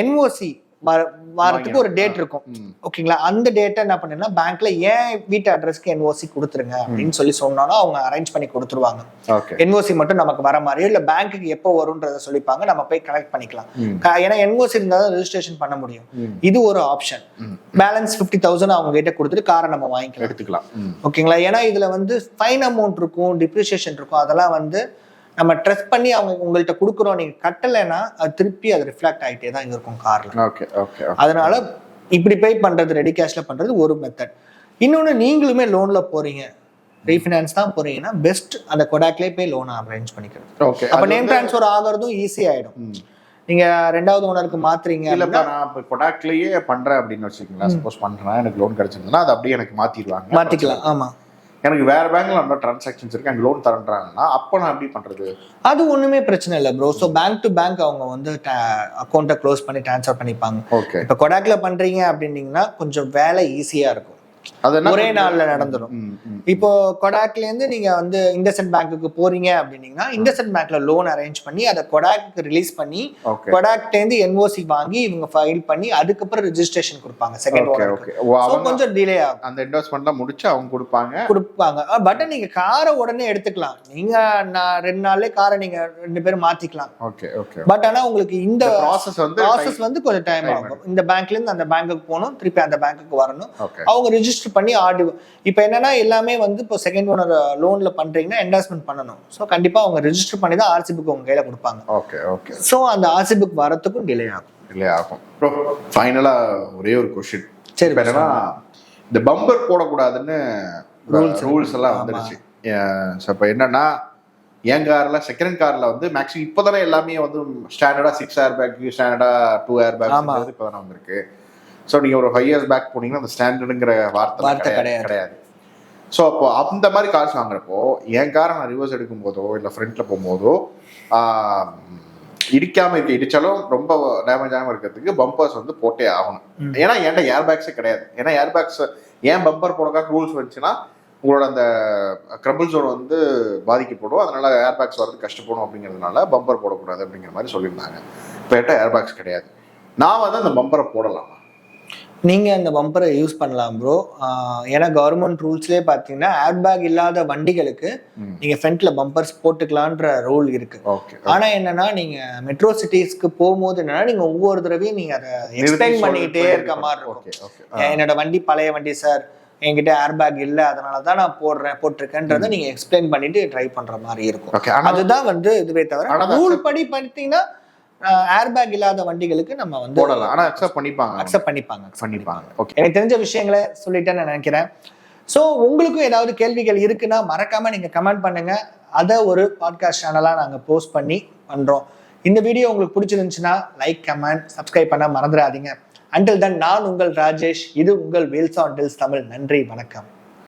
என்ஓசி வாரத்துக்கு ஒரு டேட் இருக்கும், ஓகேங்களா? அந்த டேட்டை என்ன பண்ணா பேங்க்ல ஏன் வீட்டு அட்ரஸ்க்கு என்ஓசி கொடுத்துருங்க அப்படின்னு சொல்லி சொன்னோம்னா அவங்க அரேஞ்ச் பண்ணி கொடுத்துருவாங்க. என்ஓசி மட்டும் நமக்கு வர மாதிரியோ இல்ல பேங்க்குக்கு எப்போ வரும்ன்றத சொல்லிப்பாங்க, நம்ம போய் கனெக்ட் பண்ணிக்கலாம். ஏன்னா என்ஓசி இருந்தா தான் ரெஜிஸ்ட்ரேஷன் பண்ண முடியும். இது ஒரு ஆப்ஷன். பேலன்ஸ் 50,000 அவங்க கிட்ட கொடுத்துட்டு காரை நம்ம வாங்கிக்கலாம், எடுத்துக்கலாம், ஓகேங்களா? ஏன்னா இதுல வந்து ஃபைன் அமௌண்ட் இருக்கும், டிப்ரிசியேஷன் இருக்கும், அதெல்லாம் வந்து நம்ம ட்ரெஸ் பண்ணி அவங்க உங்கள்கிட்ட கொடுக்குறோம், நீங்க கட்டலைன்னா அது திருப்பி அது ரிஃப்ளெக்ட் ஆகிட்டே தான் இருக்கும் கார்ல. அதனால இப்படி பே பண்றது, ரெடி கேஷ்ல பண்றது ஒரு மெத்தட். இன்னொன்னு, நீங்களுமே லோன்ல போறீங்க, ரீஃபினான்ஸ் தான் போறீங்கன்னா பெஸ்ட் அந்த கொடாக்லேயே போய் லோன் அரேஞ்ச் பண்ணிக்கிறது. அப்ப நேம் ட்ரான்ஸ்ஃபர் ஆகிறதும் ஈஸி ஆயிடும். நீங்க 2வது ஓனருக்கு மாத்துறீங்க, இல்லப்பா நான் இப்போ கொடாக்லயே பண்றேன் அப்படின்னு வச்சுக்கீங்களா, சப்போஸ் பண்றேன் எனக்கு லோன் கிடைச்சிருந்தா அது அப்படியே எனக்கு மாத்திக்கலாம். ஆமா, எனக்கு வேற பேங்க்ல நல்ல டிரான்சாக்ஷன்ஸ் இருக்கு, எனக்கு லோன் தரன்றாங்கன்னா அப்போ நான் எப்படி பண்றது? அது ஒண்ணுமே பிரச்சனை இல்லை bro. So bank to bank அவங்க வந்து அக்கௌண்ட்டை க்ளோஸ் பண்ணி ட்ரான்ஸ்ஃபர் பண்ணிப்பாங்க. ஓகே, இப்போ கொடாக்ல பண்றீங்க அப்படின்னீங்கன்னா கொஞ்சம் வேலை ஈஸியா இருக்கும். ஒரே நாள்ல நடந்துடும். இப்போ கொடாக்ல இருந்து நீங்க வந்து இண்டஸ்இண்ட் பேங்க்குக்கு போறீங்க அப்படின்னீங்கன்னா இண்டஸ்இண்ட் பேங்க்ல லோன் அரேஞ்ச் பண்ணி அதை கொடாக்கு ரிலீஸ் பண்ணி கொடாக்ல இருந்து என்ஓசி வாங்கி இவங்க ஃபைல் பண்ணி அதுக்கப்புறம் ரெஜிஸ்ட்ரேஷன் கொடுப்பாங்க செகண்ட் ஓனருக்கு. கொஞ்சம் டிலே ஆகும். அந்த இன்வெஸ்ட்மெண்ட்லாம் முடிச்சு அவங்க கொடுப்பாங்க. பட் நீங்க காரை உடனே எடுத்துக்கலாம். நீங்க 2 நாள்லயே காரை நீங்க 2 பேரும் மாத்திக்கலாம். பட் ஆனா உங்களுக்கு இந்த ப்ராசஸ் வந்து கொஞ்சம் டைம் ஆகும். இந்த பேங்க்ல இருந்து அந்த பேங்க்குக்கு போகணும், திருப்பி அந்த பேங்க்குக்கு வரணும், அவங்க ரெஜிஸ்டர் பண்ணி இப்போ என்னன்னா எல்லாமே வந்து இப்போ செகண்ட் ஓனர் லோன்ல பண்றீங்கன்னா என்டாஸ்மெண்ட் பண்ணணும். ஸோ கண்டிப்பா அவங்க ரெஜிஸ்டர் பண்ணி தான் ஆர்சி புக் உங்க கையில கொடுப்பாங்க. ஸோ அந்த ஆர்சி புக் வரத்துக்கும் டிலே ஆகும். ஃபைனலா ஒரே ஒரு கொஸ்டின். சரி, என்னன்னா இந்த பம்பர் போடக்கூடாதுன்னு ரூல்ஸ் எல்லாம் வந்துருச்சு. இப்போ என்னன்னா என் கார்ல செகண்ட் கார்ல வந்து மேக்ஸிமம் இப்போதானே எல்லாமே வந்து ஸ்டாண்டர்டா 6 ஏர் பேக், ஸ்டாண்டர்டா 2 ஏர் பேக் இப்போதானே வந்திருக்கு. ஸோ நீங்கள் ஒரு 5 years பேக் போனீங்கன்னா அந்த ஸ்டாண்டர்டுங்கிற வார்த்தை கிடையாது. ஸோ அப்போ அந்த மாதிரி கார்ஸ் வாங்குறப்போ என் காரை நான் ரிவர்ஸ் எடுக்கும் போதோ இல்லை ஃப்ரண்ட்ல போகும்போதோ இடிச்சாலும் ரொம்ப டேமேஜ் ஆகாமல் இருக்கிறதுக்கு பம்பர்ஸ் வந்து போட்டே ஆகணும். ஏன்னா என்கிட்ட ஏர் பேக்ஸே கிடையாது. ஏன்னா ஏர் பேக்ஸ் ஏன் பம்பர் போடக்காக ரூல்ஸ் வந்துச்சுன்னா உங்களோட அந்த கிரம்பிள் ஜோன் வந்து பாதிக்கப்படும், அதனால ஏர் பேக்ஸ் வரது கஷ்டப்படும் அப்படிங்கிறதுனால பம்பர் போடக்கூடாது அப்படிங்கிற மாதிரி சொல்லியிருந்தாங்க. இப்போ என்கிட்ட ஏர் பேக்ஸ் கிடையாது. நான் வந்து அந்த பம்பரை போடலாமா? நீங்கள் அந்த பம்பரை யூஸ் பண்ணலாம் ப்ரோ. ஏன்னா கவர்மெண்ட் ரூல்ஸ்லேயே பார்த்தீங்கன்னா ஏர் பேக் இல்லாத வண்டிகளுக்கு நீங்கள் ஃப்ரண்ட்ல பம்பர்ஸ் போட்டுக்கலான்ற ரூல் இருக்கு. ஆனால் என்னன்னா நீங்கள் மெட்ரோ சிட்டிஸ்க்கு போகும்போது என்னன்னா நீங்கள் ஒவ்வொரு தடவையும் நீங்கள் அதை எக்ஸ்பிளைன் பண்ணிக்கிட்டே இருக்க மாதிரி இருக்கும். என்னோட வண்டி பழைய வண்டி சார், என்கிட்ட ஏர் பேக் இல்லை, அதனால தான் நான் போட்டிருக்கேன்றதை நீங்கள் எக்ஸ்பிளைன் பண்ணிட்டு ட்ரைவ் பண்ணுற மாதிரி இருக்கும். அதுதான் வந்து இதுவே தவிர ரூல் படி பார்த்தீங்கன்னா ஏர் பேக் இல்லாத வண்டிகளுக்கு நம்ம வந்து போடலாம். ஆனா அக்செப்ட் பண்ணிப்பாங்க. ஓகே, எனக்கு தெரிஞ்ச விஷயங்களை சொல்லிட்டேன்னு நான் நினைக்கிறேன். ஸோ உங்களுக்கும் ஏதாவது கேள்விகள் இருக்குன்னா மறக்காம நீங்க கமெண்ட் பண்ணுங்க. அதை ஒரு பாட்காஸ்ட் சேனலா நாங்க போஸ்ட் பண்ணி பண்றோம். இந்த வீடியோ உங்களுக்கு பிடிச்சிருந்துச்சுன்னா லைக், கமெண்ட், சப்ஸ்கிரைப் பண்ண மறந்துடாதீங்க. அண்டில் தென், நான் உங்கள் ராஜேஷ். இது உங்கள் வீல்ஸ் ஆன் டீல்ஸ் தமிழ். நன்றி, வணக்கம்.